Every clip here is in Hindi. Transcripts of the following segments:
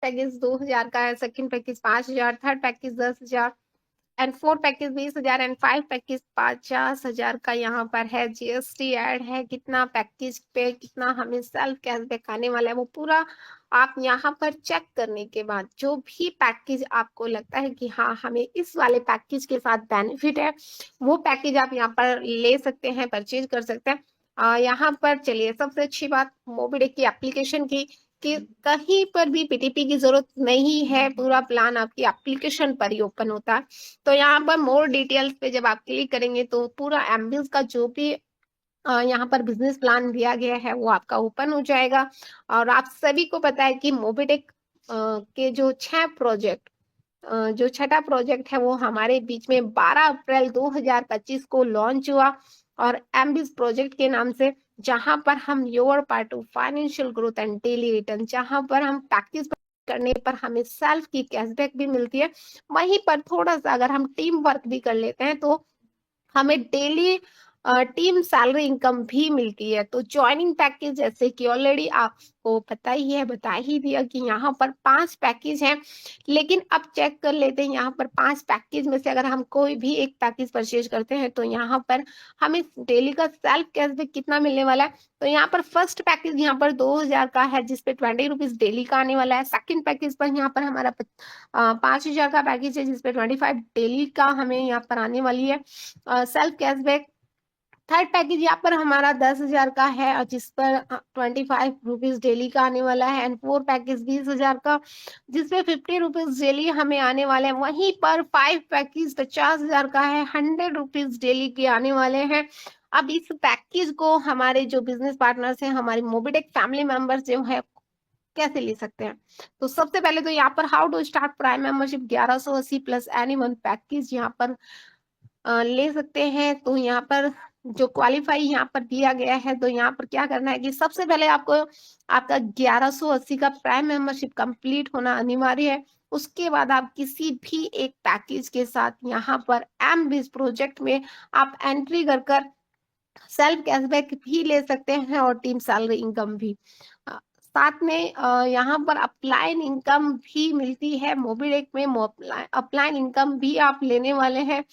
पैकेज 2,000 का है, second package 5,000, third package 10,000 and four package 20,000 and five package 50,000 का यहाँ पर है। जीएसटी ऐड है, कितना पैकेज पे कितना हमें सेल्फ कैशबैक आने वाला है वो पूरा आप यहाँ पर चेक करने के बाद जो भी पैकेज आपको लगता है कि हाँ हमें इस वाले पैकेज के साथ बेनिफिट है, वो पैकेज आप यहाँ पर ले सकते हैं, परचेज कर सकते हैं। यहाँ पर चलिए सबसे अच्छी बात मोबिडिक की एप्लीकेशन की कि कहीं पर भी पीटीपी की जरूरत नहीं है, पूरा प्लान आपकी एप्लीकेशन पर ही ओपन होता है। तो यहाँ पर मोर डिटेल्स पे जब आप क्लिक करेंगे तो पूरा एम्बिस का जो भी यहाँ पर बिजनेस प्लान दिया गया है वो आपका ओपन हो जाएगा। और आप सभी को पता है कि मोबिटेक के जो 6 प्रोजेक्ट, जो छठा प्रोजेक्ट है वो हमारे बीच में 12 अप्रैल 2025 को लॉन्च हुआ और एम्बिस प्रोजेक्ट के नाम से, जहां पर हम your part two financial growth and daily return, जहां पर हम पैकेज करने पर हमें सेल्फ की कैशबैक भी मिलती है, वहीं पर थोड़ा सा अगर हम टीम वर्क भी कर लेते हैं तो हमें डेली टीम सैलरी इनकम भी मिलती है। तो ज्वाइनिंग पैकेज जैसे कि ऑलरेडी आपको पता ही है, बता ही दिया कि यहाँ पर 5 पैकेज हैं, लेकिन अब चेक कर लेते हैं यहाँ पर 5 पैकेज में से अगर हम कोई भी एक पैकेज परचेज करते हैं तो यहाँ पर हमें डेली का सेल्फ कैशबैक कितना मिलने वाला है। तो यहाँ पर फर्स्ट पैकेज यहाँ पर 2,000 का है जिसपे 20 रुपीज डेली का आने वाला है। सेकंड पैकेज पर यहाँ पर हमारा 5,000 का पैकेज है जिसपे 25 डेली का हमें यहाँ पर आने वाली है सेल्फ कैशबैक। थर्ड पैकेज यहाँ पर हमारा 10,000 का है और जिस पर 25 रुपीज डेली का आने वाला है। एंड फोर पैकेज 20,000 का जिसपे 50 रुपीज डेली हमें आने वाले हैं। वहीं पर 5 पैकेज 50,000 का है, 100 रुपीज डेली के आने वाले हैं। अब इस पैकेज को हमारे जो बिजनेस पार्टनर्स हैं, हमारे मोबिटेक फैमिली मेंबर्स जो है कैसे ले सकते हैं। तो सबसे पहले तो यहाँ पर how to start prime membership 1180 plus any one package यहाँ पर ले सकते हैं। तो यहाँ पर जो क्वालिफाई यहाँ पर दिया गया है, तो यहाँ पर क्या करना है कि सबसे पहले आपको आपका 1180 का प्राइम मेंबरशिप कंप्लीट होना अनिवार्य है। उसके बाद आप किसी भी एक पैकेज के साथ यहाँ पर एम बिज प्रोजेक्ट में आप एंट्री कर कर सेल्फ कैशबैक भी ले सकते हैं और टीम सैलरी इनकम भी। साथ में यहाँ पर अपलाइन इनकम भी मिलती है मोबिडेक में। अपलाइन इनकम भी आप लेने वाले हैं।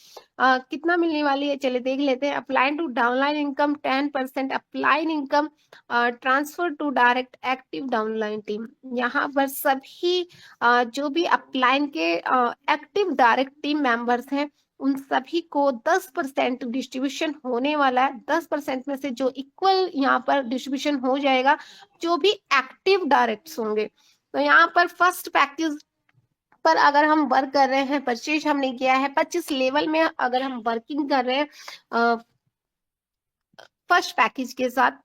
कितना मिलने वाली है चलिए देख लेते हैं। Upline to downline income 10%, upline income transfer to direct active downline team. यहाँ पर सभी जो भी अपलाइन के एक्टिव डायरेक्ट टीम मेंबर्स हैं उन सभी को 10% डिस्ट्रीब्यूशन होने वाला है। 10% में से जो इक्वल यहाँ पर डिस्ट्रीब्यूशन हो जाएगा जो भी एक्टिव डायरेक्ट्स होंगे। तो यहाँ पर फर्स्ट पैकेज पर अगर हम वर्क कर रहे हैं, परचेज हमने किया है 25 लेवल में, अगर हम वर्किंग कर रहे हैं फर्स्ट पैकेज के साथ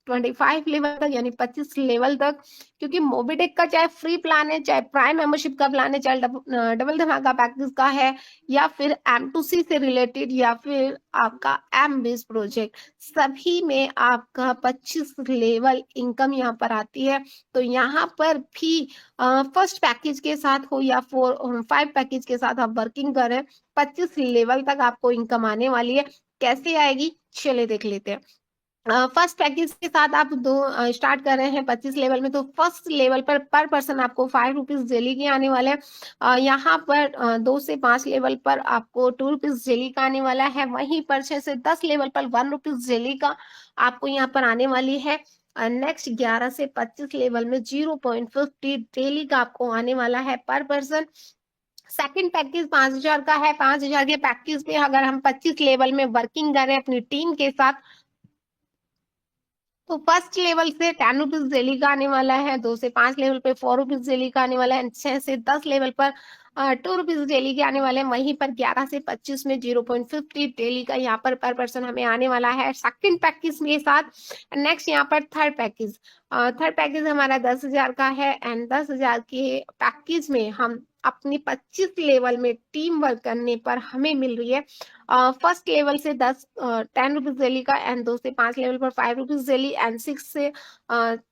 25 लेवल तक यानी 25 लेवल तक, क्योंकि मोबिटेक का चाहे फ्री प्लान है, चाहे प्राइम मेंबरशिप का प्लान है, चाहे डबल धमाका पैकेज का है, या फिर M2C से रिलेटेड, या फिर आपका एम बेस प्रोजेक्ट, सभी में आपका 25 लेवल इनकम यहाँ पर आती है। तो यहाँ पर भी फर्स्ट पैकेज के साथ हो या 5 पैकेज के साथ आप वर्किंग करें, 25 लेवल तक आपको इनकम आने वाली है। कैसे आएगी चले देख लेते हैं। फर्स्ट पैकेज के साथ आप स्टार्ट कर रहे हैं 25 लेवल में, तो फर्स्ट लेवल पर पर्सन आपको 5 रुपीज डेली के आने वाले हैं। यहाँ पर 2 से 5 लेवल पर आपको 2 रुपीज डेली का आने वाला है। वहीं पर 6 से 10 लेवल पर 1 रुपीज डेली का आपको यहाँ पर आने वाली है। नेक्स्ट 11 से 25 लेवल में 0.50 डेली का आपको आने वाला है पर पर्सन। सेकंड पैकेज 5,000 का है। 5,000 के पैकेज पे अगर हम 25 लेवल में वर्किंग कर रहे हैं अपनी टीम के साथ, तो फर्स्ट लेवल से 10 रुपीज डेली का आने वाला है। 2 से 5 लेवल पे 4 रुपीज डेली का आने वाला है। 6 से 10 लेवल पर 2 रुपीज डेली के आने वाले हैं। वहीं पर 11 से 25 में 0.50 डेली का यहाँ पर पर्सन हमें आने वाला है सेकंड पैकेज के साथ। नेक्स्ट यहाँ पर थर्ड पैकेज हमारा 10,000 का है। एंड 10,000 के पैकेज में हम अपनी 25 लेवल में टीम वर्क करने पर हमें मिल रही है फर्स्ट लेवल से 10 रुपीज डेली का, एंड 2 से 5 लेवल पर 5 रुपीज डेली, एंड 6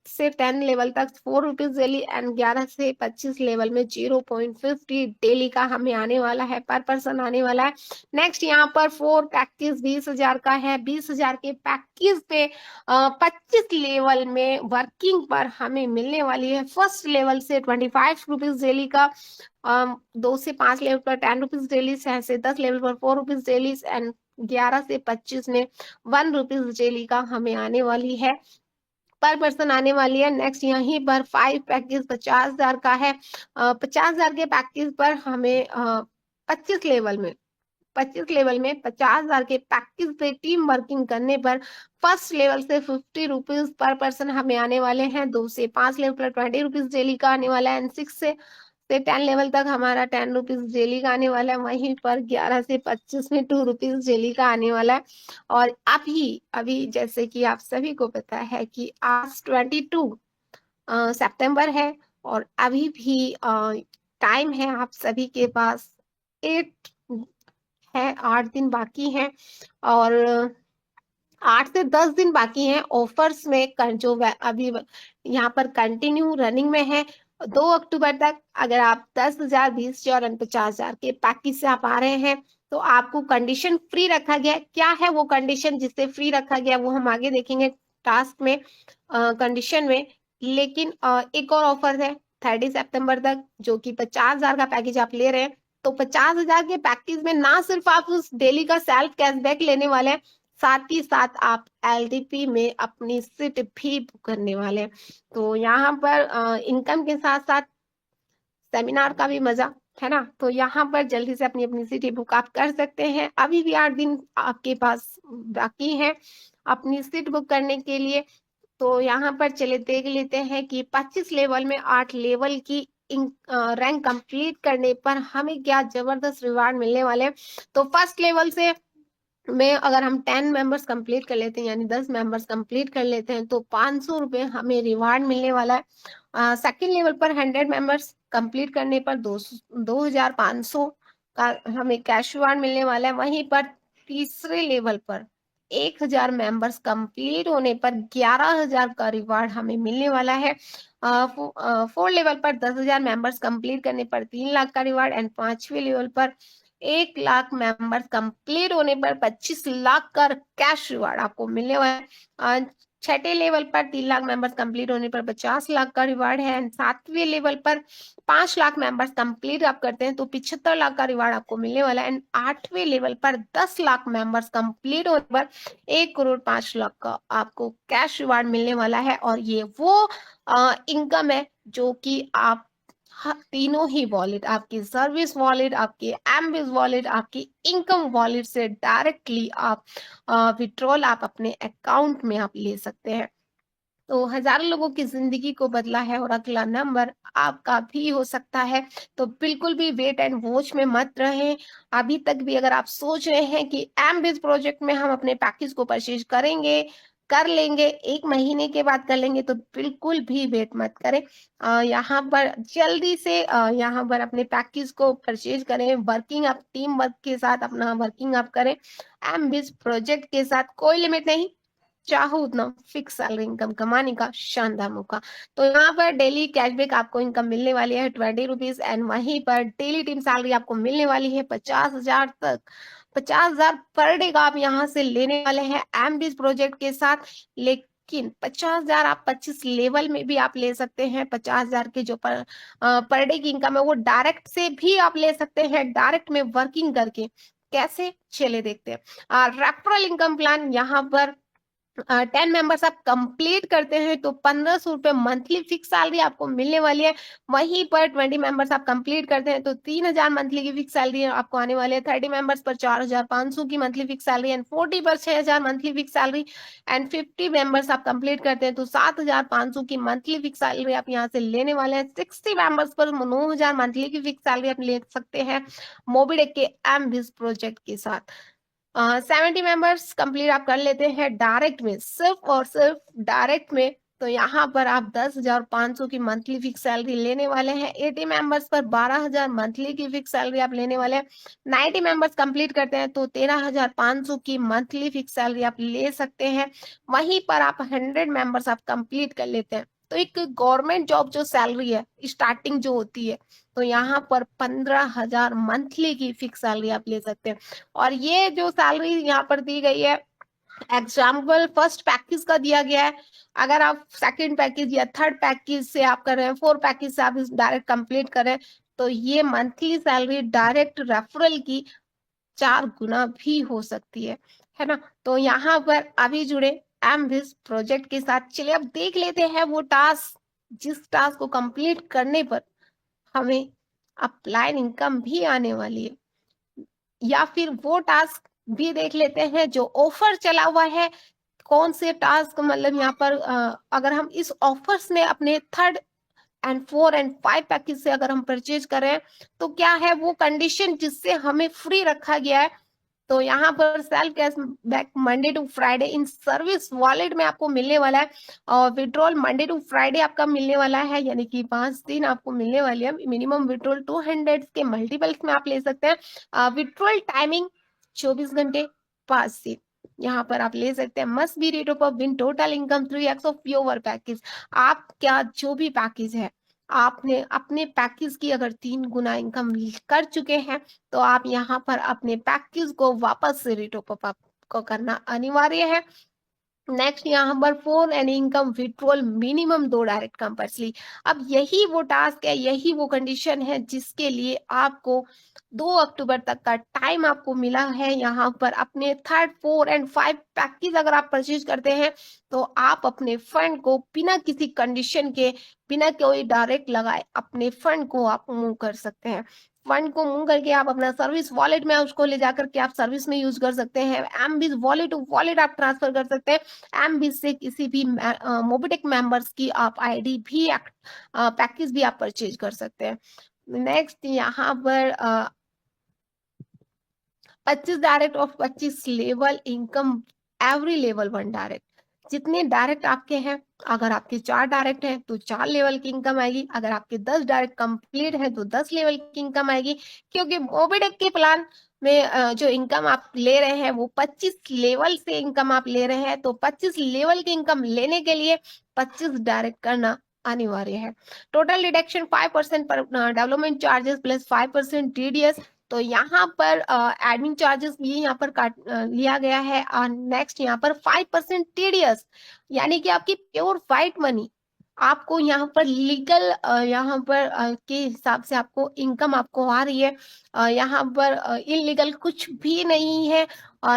से 10 लेवल तक 4 रुपीज डेली, एंड 11 से 25 लेवल में 0.50 डेली का हमें आने वाला है, पर पर्सन आने वाला है। नेक्स्ट यहाँ पर 4 पैकेज 20,000 का है। 20,000 के पैकेज पे 25 लेवल में वर्किंग पर हमें मिलने वाली है फर्स्ट लेवल से 25 रुपीज डेली का, 2 से 5 लेवल पर 10 रुपीज डेली, 6 से 10 लेवल पर 4 रुपीज डेली, एंड 11 से 25 में 1 रुपीज डेली का हमें आने वाली है, पर पर्सन आने वाली है। नेक्स्ट यहीं पर 5 पैकेज 50,000 का है। 50,000 के पैकेज पर हमें 25 लेवल में 50,000 के पैकेज पे टीम वर्किंग करने पर फर्स्ट लेवल से 50 रुपीज पर पर्सन हमें आने वाले हैं। 2 से 5 लेवल पर 20 रुपीज डेली का आने वाला है, एंड 6 से 10 लेवल तक हमारा 10 रुपीज डेली का आने वाला है। वहीं पर 11 से 25 में 2 रुपीज डेली का आने वाला है। और अभी अभी जैसे कि आप सभी को पता है कि आज 22 सितंबर है, और अभी भी टाइम है आप सभी के पास 8 है, 8 दिन बाकी हैं, और 8 से 10 दिन बाकी हैं ऑफर्स में जो अभी यहाँ पर कंटिन्यू रनिंग में है। 2 अक्टूबर तक अगर आप 10,000, 20,000 और 50,000 के पैकेज से आप आ रहे हैं तो आपको कंडीशन फ्री रखा गया है। क्या है वो कंडीशन जिससे फ्री रखा गया, वो हम आगे देखेंगे टास्क में, कंडीशन में। लेकिन एक और ऑफर है 30 सितंबर तक, जो कि 50,000 का पैकेज आप ले रहे हैं, तो 50,000 के पैकेज में ना सिर्फ आप उस डेली का सेल्फ कैशबैक लेने वाले हैं, साथ ही साथ आप एलडीपी में अपनी सीट भी बुक करने वाले हैं। तो यहाँ पर इनकम के साथ साथ सेमिनार का भी मजा है ना। तो यहाँ पर जल्दी से अपनी अपनी सीट बुक आप कर सकते हैं। अभी भी 8 दिन आपके पास बाकी है अपनी सीट बुक करने के लिए। तो यहाँ पर चले देख लेते हैं कि 25 लेवल में 8 लेवल की रैंक कंप्लीट करने पर हमें क्या जबरदस्त रिवार्ड मिलने वाले हैं। तो फर्स्ट लेवल से में अगर हम 10 मेंबर्स कंप्लीट कर लेते हैं, यानी 10 मेंबर्स कंप्लीट कर लेते हैं, तो 500 रुपए हमें रिवार्ड मिलने वाला है। सेकेंड लेवल पर 100 मेंबर्स कंप्लीट करने पर 2,500 का हमें कैश रिवार्ड मिलने वाला है। वहीं पर तीसरे लेवल पर 1,000 मेंबर्स कंप्लीट होने पर 11,000 का रिवार्ड हमें मिलने वाला है। फोर्थ लेवल पर 10,000 मेंबर्स कंप्लीट करने पर 3 लाख का रिवार्ड, एंड 5वें लेवल पर 1 लाख मेंबर्स कंप्लीट होने पर 25 लाख का कैश रिवार्ड आपको मिलने वाला है। छठे लेवल पर 3 लाख मेंबर्स कंप्लीट होने पर 50 लाख का रिवार्ड है, एंड 7वें लेवल पर 5 लाख मेंबर्स कंप्लीट आप करते हैं तो 75 लाख का रिवार्ड आपको मिलने वाला है, एंड 8वें लेवल पर 10 लाख मेंबर्स कंप्लीट होने पर 1,05,00,000 का आपको कैश रिवार्ड मिलने वाला है। और ये वो इनकम है जो कि आप तीनों ही वॉलेट, आपकी सर्विस वॉलेट, आपकी एमबिस वॉलेट, आपकी इनकम वॉलेट से डायरेक्टली आप विड्रॉल आप अपने अकाउंट में आप ले सकते हैं। तो हजारों लोगों की जिंदगी को बदला है और अगला नंबर आपका भी हो सकता है। तो बिल्कुल भी वेट एंड वॉच में मत रहें। अभी तक भी अगर आप सोच रहे हैं कि एमबिस प्रोजेक्ट में हम अपने पैकेज को परचेज करेंगे, कर लेंगे, 1 महीने के बाद कर लेंगे, तो बिल्कुल भी वेट मत करें। यहाँ पर जल्दी से यहाँ पर अपने पैकेज को परचेज करें। वर्किंग आप टीम वर्क के साथ अपना वर्किंग आप करें। एमबिस प्रोजेक्ट के साथ कोई लिमिट नहीं, चाहो उतना फिक्स सैलरी इनकम कमाने का शानदार मौका। तो यहाँ पर डेली कैशबैक आपको इनकम मिलने वाली है 20 रुपीज, एंड वहीं पर डेली टीम सैलरी आपको मिलने वाली है 50,000 तक। 50,000 पर डे का आप यहाँ से लेने वाले हैं एमडीज प्रोजेक्ट के साथ। लेकिन 50,000 आप 25 लेवल में भी आप ले सकते हैं। 50,000 के जो पर डे की इनकम है वो डायरेक्ट से भी आप ले सकते हैं, डायरेक्ट में वर्किंग करके। कैसे, चले देखते हैं। रेफरल इनकम प्लान यहाँ पर 10 मेंबर्स आप कंप्लीट करते हैं तो 1,500 रुपए मंथली फिक्स सैलरी आपको मिलने वाली है। वहीं पर 20 मेंबर्स आप कंप्लीट करते हैं तो 3,000 मंथली की फिक्स सैलरी आपको आने वाली है। 30 मेंबर्स पर 4,500 की मंथली फिक्स सैलरी, एंड 40 पर 6,000 monthly fix salary, and 50 members आप कंप्लीट करते हैं तो 7,500 की मंथली फिक्स सैलरी आप यहाँ से लेने वाले हैं। 60 मेंबर्स पर 9,000 मंथली की फिक्स सैलरी आप ले सकते हैं मोबिडेक के एमबिस प्रोजेक्ट के साथ। 70 मेंबर्स कंप्लीट आप कर लेते हैं डायरेक्ट में, सिर्फ और सिर्फ डायरेक्ट में, तो यहाँ पर आप 10,500 की मंथली फिक्स सैलरी लेने वाले हैं। 80 मेंबर्स पर 12,000 मंथली की फिक्स सैलरी आप लेने वाले हैं। 90 मेंबर्स कंप्लीट करते हैं तो 13,500 की मंथली फिक्स सैलरी आप ले सकते हैं। वहीं पर आप 100 मेंबर्स आप कंप्लीट कर लेते हैं तो एक गवर्नमेंट जॉब जो सैलरी है स्टार्टिंग जो होती है, तो यहाँ पर 15,000 मंथली की फिक्स सैलरी आप ले सकते हैं। और ये जो सैलरी यहाँ पर दी गई है, एग्जाम्पल फर्स्ट पैकेज का दिया गया है। अगर आप सेकंड पैकेज या थर्ड पैकेज से आप कर रहे हैं, फोर्थ पैकेज से आप डायरेक्ट कंप्लीट कर रहे हैं, तो ये मंथली सैलरी डायरेक्ट रेफरल की 4 गुना भी हो सकती है ना। तो यहाँ पर अभी जुड़े एमविस प्रोजेक्ट के साथ। चलिए अब देख लेते हैं वो टास्क जिस टास्क को कंप्लीट करने पर हमें अपलाइन इनकम भी आने वाली है, या फिर वो टास्क भी देख लेते हैं जो ऑफर चला हुआ है। कौन से टास्क मतलब यहाँ पर अगर हम इस ऑफर्स में अपने थर्ड एंड 4 एंड 5 पैकेज से अगर हम परचेज करें तो क्या है वो कंडीशन जिससे हमें फ्री रखा गया है। तो यहाँ पर self cash back Monday to Friday in service wallet में आपको मिलने वाला है, और विड्रॉल मंडे टू फ्राइडे आपका मिलने वाला है, यानी कि 5 दिन आपको मिलने वाली है। मिनिमम विड्रॉल 200 के मल्टीपल्स में आप ले सकते हैं। विड्रॉल टाइमिंग 24 घंटे 5 दिन यहाँ पर आप ले सकते हैं। Must be rate of win total income 3x of your package. आप क्या जो भी पैकेज है आपने अपने पैकेज की अगर 3 गुना इनकम कर चुके हैं तो आप यहाँ पर अपने पैकेज को वापस से रिटॉप अप आपको करना अनिवार्य है। नेक्स्ट यहाँ पर 4 and income withdrawal minimum 2 direct compulsory. अब यही वो टास्क है, यही वो कंडीशन है जिसके लिए आपको 2 अक्टूबर तक का टाइम आपको मिला है। यहाँ पर अपने थर्ड 4 एंड 5 पैकेज अगर आप परचेज करते हैं तो आप अपने फंड को बिना किसी कंडीशन के, बिना कोई डायरेक्ट लगाए अपने फंड को आप मूव कर सकते हैं। फंड को मूव करके आप अपना सर्विस वॉलेट में उसको ले जाकर के आप सर्विस में यूज कर सकते हैं। एमबीज वॉलेट टू वॉलेट आप ट्रांसफर कर सकते हैं। एमबीज से किसी भी मोबिटेक मेंबर्स की आप आईडी भी पैकेज भी आप परचेज कर सकते हैं। नेक्स्ट यहाँ पर 25 डायरेक्ट और 25 level income every level 1 direct. जितने डायरेक्ट आपके हैं, अगर आपके 4 डायरेक्ट हैं तो 4 लेवल की इनकम आएगी। अगर आपके 10 डायरेक्ट कंप्लीट है तो 10 लेवल की इनकम आएगी। क्योंकि मोबिटेक के प्लान में जो इनकम आप ले रहे हैं वो 25 लेवल से इनकम आप ले रहे हैं, तो 25 लेवल की इनकम लेने के लिए 25 डायरेक्ट करना अनिवार्य है। टोटल डिडक्शन 5% पर डेवलपमेंट चार्जेस प्लस 5% टीडीएस। तो यहाँ पर एडमिन चार्जेस भी यहाँ पर काट लिया गया है। और नेक्स्ट यहाँ पर 5% टीडीएस, यानी कि आपकी प्योर फाइट मनी आपको यहाँ पर लीगल यहाँ पर के हिसाब से आपको इनकम आपको आ रही है। यहाँ पर इलीगल कुछ भी नहीं है।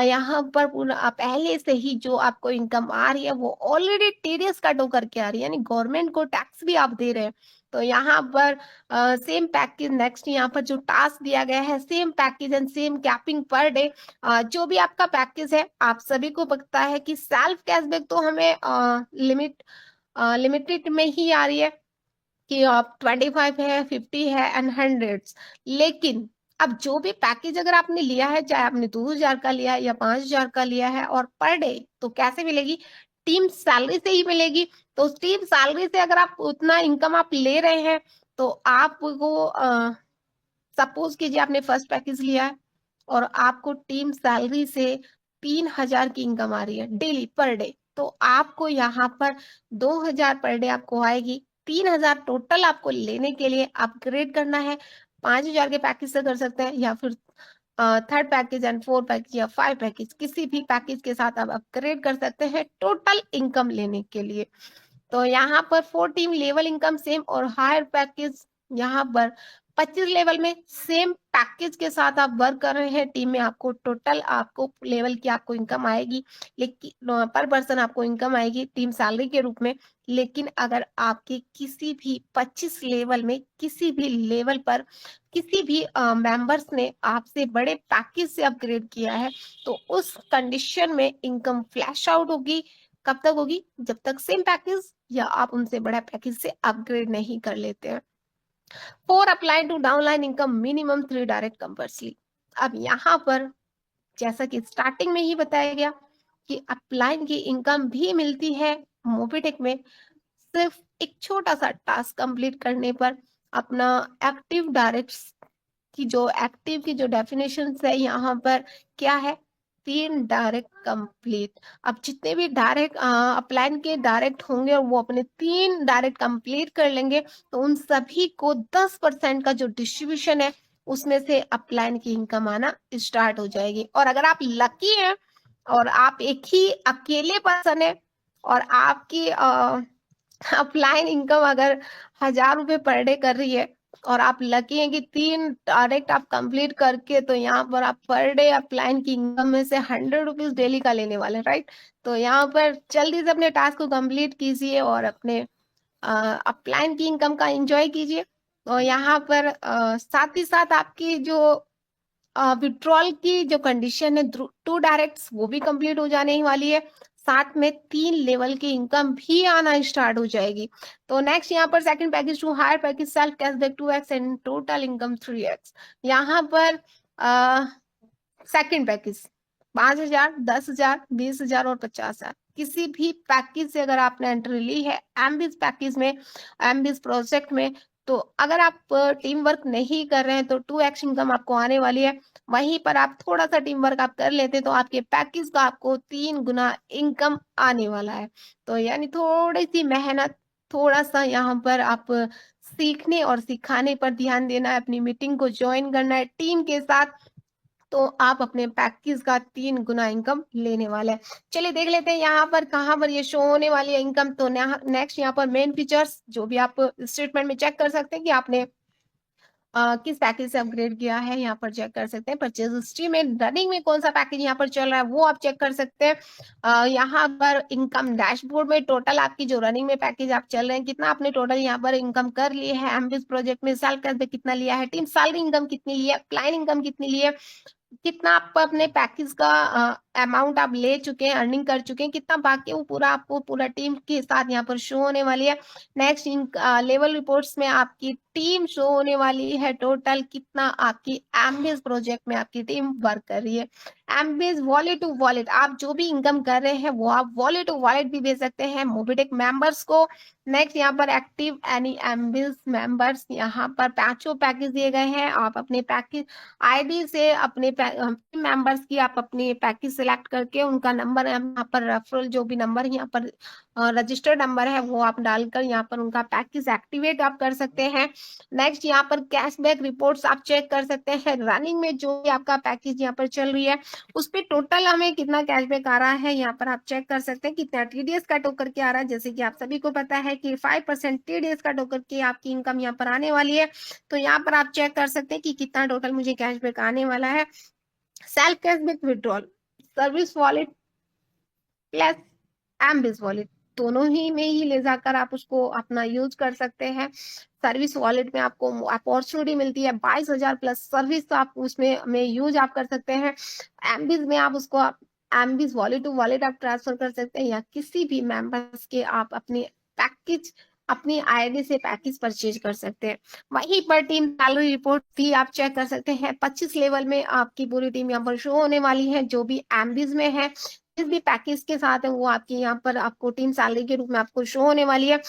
यहाँ पर पूरा पहले से ही जो आपको इनकम आ रही है वो ऑलरेडी टीडीएस कट होकर के आ रही है, यानी गवर्नमेंट को टैक्स भी आप दे रहे हैं। तो यहाँ पर सेम पैकेज। नेक्स्ट यहाँ पर जो टास्क दिया गया है same package and same capping per day. जो भी आपका पैकेज है आप सभी को पता है कि सेल्फ कैशबैक तो हमें लिमिटेड में ही आ रही है कि आप 25 है, 50 है एंड 100। लेकिन अब जो भी पैकेज अगर आपने लिया है, चाहे आपने 2,000 का लिया है या 5,000 का लिया है, और पर डे तो कैसे मिलेगी, टीम सैलरी से ही मिलेगी। तो टीम सैलरी से अगर आप उतना इनकम आप ले रहे हैं तो आपको सपोज कीजिए आपने फर्स्ट पैकेज लिया है और आपको टीम सैलरी से 3,000 की इनकम आ रही है डेली पर डे, तो आपको यहाँ पर 2,000 पर डे आपको आएगी। 3,000 टोटल आपको लेने के लिए अपग्रेड करना है। 5,000 के पैकेज से कर सकते हैं, या फिर थर्ड पैकेज एंड 4 पैकेज या 5 पैकेज किसी भी पैकेज के साथ आप अपग्रेड कर सकते हैं टोटल इनकम लेने के लिए। तो यहाँ पर 4 टीम लेवल इनकम सेम और हायर पैकेज यहाँ पर 25 लेवल में सेम पैकेज के साथ आप वर्क कर रहे हैं टीम में, आपको टोटल आपको लेवल की आपको इनकम आएगी, लेकिन पर पर्सन आपको इनकम आएगी टीम सैलरी के रूप में। लेकिन अगर आपके किसी भी 25 लेवल में किसी भी लेवल पर किसी भी मेंबर्स ने आपसे बड़े पैकेज से अपग्रेड किया है तो उस कंडीशन में इनकम फ्लैश आउट होगी। कब तक होगी, जब तक सेम पैकेज या आप उनसे बड़ा पैकेज से अपग्रेड नहीं कर लेते हैं। 4 upline to downline income minimum 3 direct compulsory. अब यहाँ पर जैसा कि स्टार्टिंग में ही बताया गया कि अपलाइन की इनकम भी मिलती है मोबिटेक में, सिर्फ एक छोटा सा टास्क कंप्लीट करने पर अपना एक्टिव डायरेक्ट की जो डेफिनेशन है यहाँ पर क्या है, 3 डायरेक्ट कंप्लीट। अब जितने भी डायरेक्ट अपलाइन के डायरेक्ट होंगे और वो अपने 3 डायरेक्ट कंप्लीट कर लेंगे तो उन सभी को 10% का जो डिस्ट्रीब्यूशन है उसमें से अपलाइन की इनकम आना स्टार्ट हो जाएगी। और अगर आप लकी हैं और आप एक ही अकेले पर्सन है और आपकी अपलाइन इनकम अगर 1,000 रुपए पर डे कर रही है और आप लकी हैं कि 3 डायरेक्ट आप कंप्लीट करके, तो यहाँ पर आप पर डे अपलाइन की इनकम में से 100 रुपीज डेली का लेने वाले, राइट। तो यहाँ पर जल्दी से अपने टास्क को कंप्लीट कीजिए और अपने अपलाइन की इनकम का एंजॉय कीजिए। और यहाँ पर साथ ही साथ आपकी जो विड्रॉल की जो कंडीशन है 2 डायरेक्ट्स वो भी कंप्लीट हो जाने ही वाली है, साथ में 3 लेवल की इनकम भी आना स्टार्ट हो जाएगी। तो नेक्स्ट यहाँ पर second package to higher package self cashback 2x and total income 3x। यहाँ पर सेकंड पैकेज 5,000, 10,000, 20,000 और 50,000 किसी भी पैकेज से अगर आपने एंट्री ली है एमबीज पैकेज में, एमबीज प्रोजेक्ट में, तो अगर आप टीम वर्क नहीं कर रहे हैं तो 2x इनकम आपको आने वाली है। वहीं पर आप थोड़ा सा टीम वर्क आप कर लेते तो आपके पैकेज का आपको 3 गुना इनकम आने वाला है। तो यानी थोड़ी सी मेहनत, थोड़ा सा यहाँ पर आप सीखने और सिखाने पर ध्यान देना है, अपनी मीटिंग को ज्वाइन करना है टीम के साथ, तो आप अपने पैकेज का 3 गुना इनकम लेने वाले हैं। चलिए देख लेते हैं यहाँ पर कहाँ पर ये शो होने वाली है इनकम। तो नेक्स्ट यहाँ पर मेन फीचर्स जो भी आप स्टेटमेंट में चेक कर सकते हैं कि आपने किस पैकेज से अपग्रेड किया है, यहाँ पर चेक कर सकते हैं। परचेज हिस्ट्री में रनिंग में कौन सा पैकेज यहाँ पर चल रहा है वो आप चेक कर सकते हैं। यहाँ पर इनकम डैशबोर्ड में टोटल आपकी जो रनिंग में पैकेज आप चल रहे हैं कितना आपने टोटल यहाँ पर इनकम कर लिए है, एमबीज प्रोजेक्ट में सेल्फ कैशबैक कितना लिया है, टीम सैलरी इनकम कितनी ली है, क्लाइंट इनकम कितनी ली है, कितना आप अपने पैकेज का अमाउंट आप ले चुके हैं, अर्निंग कर चुके हैं, कितना बाकी वो पूरा आपको पूरा टीम के साथ यहाँ पर शो होने वाली है। नेक्स्ट लेवल रिपोर्ट्स में आपकी टीम शो होने वाली है, टोटल कितना आपकी एमबीज प्रोजेक्ट में आपकी टीम वर्क कर रही है। एमबीज वॉलेट टू वॉलेट आप जो भी इनकम कर रहे हैं वो आप वॉलेट टू वॉलेट भी भेज सकते हैं मोबिटेक मेंबर्स को। नेक्स्ट यहाँ पर एक्टिव एनी एमबीज मेंबर्स, यहाँ पर 5 पैकेज दिए गए हैं। आप अपने पैकेज आईडी से अपने मेंबर्स की आप अपनी पैकेज सिलेक्ट करके उनका नंबर यहाँ पर रेफरल जो भी नंबर यहाँ पर रजिस्टर्ड नंबर है वो आप डालकर यहाँ पर उनका पैकेज एक्टिवेट आप कर सकते हैं। नेक्स्ट यहाँ पर कैशबैक रिपोर्ट्स आप चेक कर सकते हैं, रनिंग में जो भी आपका पैकेज यहाँ पर चल रही है उस पर टोटल हमें कितना कैशबैक आ रहा है यहाँ पर आप चेक कर सकते हैं, कितना टीडीएस का टोकर के आ रहा है। जैसे कि आप सभी को पता है कि 5% टीडीएस का टोकर की आपकी इनकम यहाँ पर आने वाली है। तो यहाँ पर आप चेक कर सकते हैं कि कितना टोटल मुझे कैशबैक आने वाला है। Self cashback withdrawal service wallet plus एमबीज वॉलेट दोनों ही में ही ले जाकर आप उसको अपना यूज कर सकते हैं। सर्विस वॉलेट में आपको अपॉर्चुनिटी मिलती है 22,000 प्लस सर्विस, तो आप उसमें यूज आप कर सकते हैं। एमबीज में आप उसको एमबीज वॉलेट टू वॉलेट आप ट्रांसफर कर सकते हैं या किसी भी मेंबर्स के आप अपने पैकेज अपनी आईडी से पैकेज परचेज कर सकते हैं। वहीं पर टीम सैलरी रिपोर्ट भी आप चेक कर सकते हैं। 25 लेवल में आपकी पूरी टीम यहाँ पर शो होने वाली है जो भी एमबीज में है, जिस भी पैकेज के साथ है वो आपकी यहाँ पर आपको टीम सैलरी के रूप में आपको शो होने वाली है।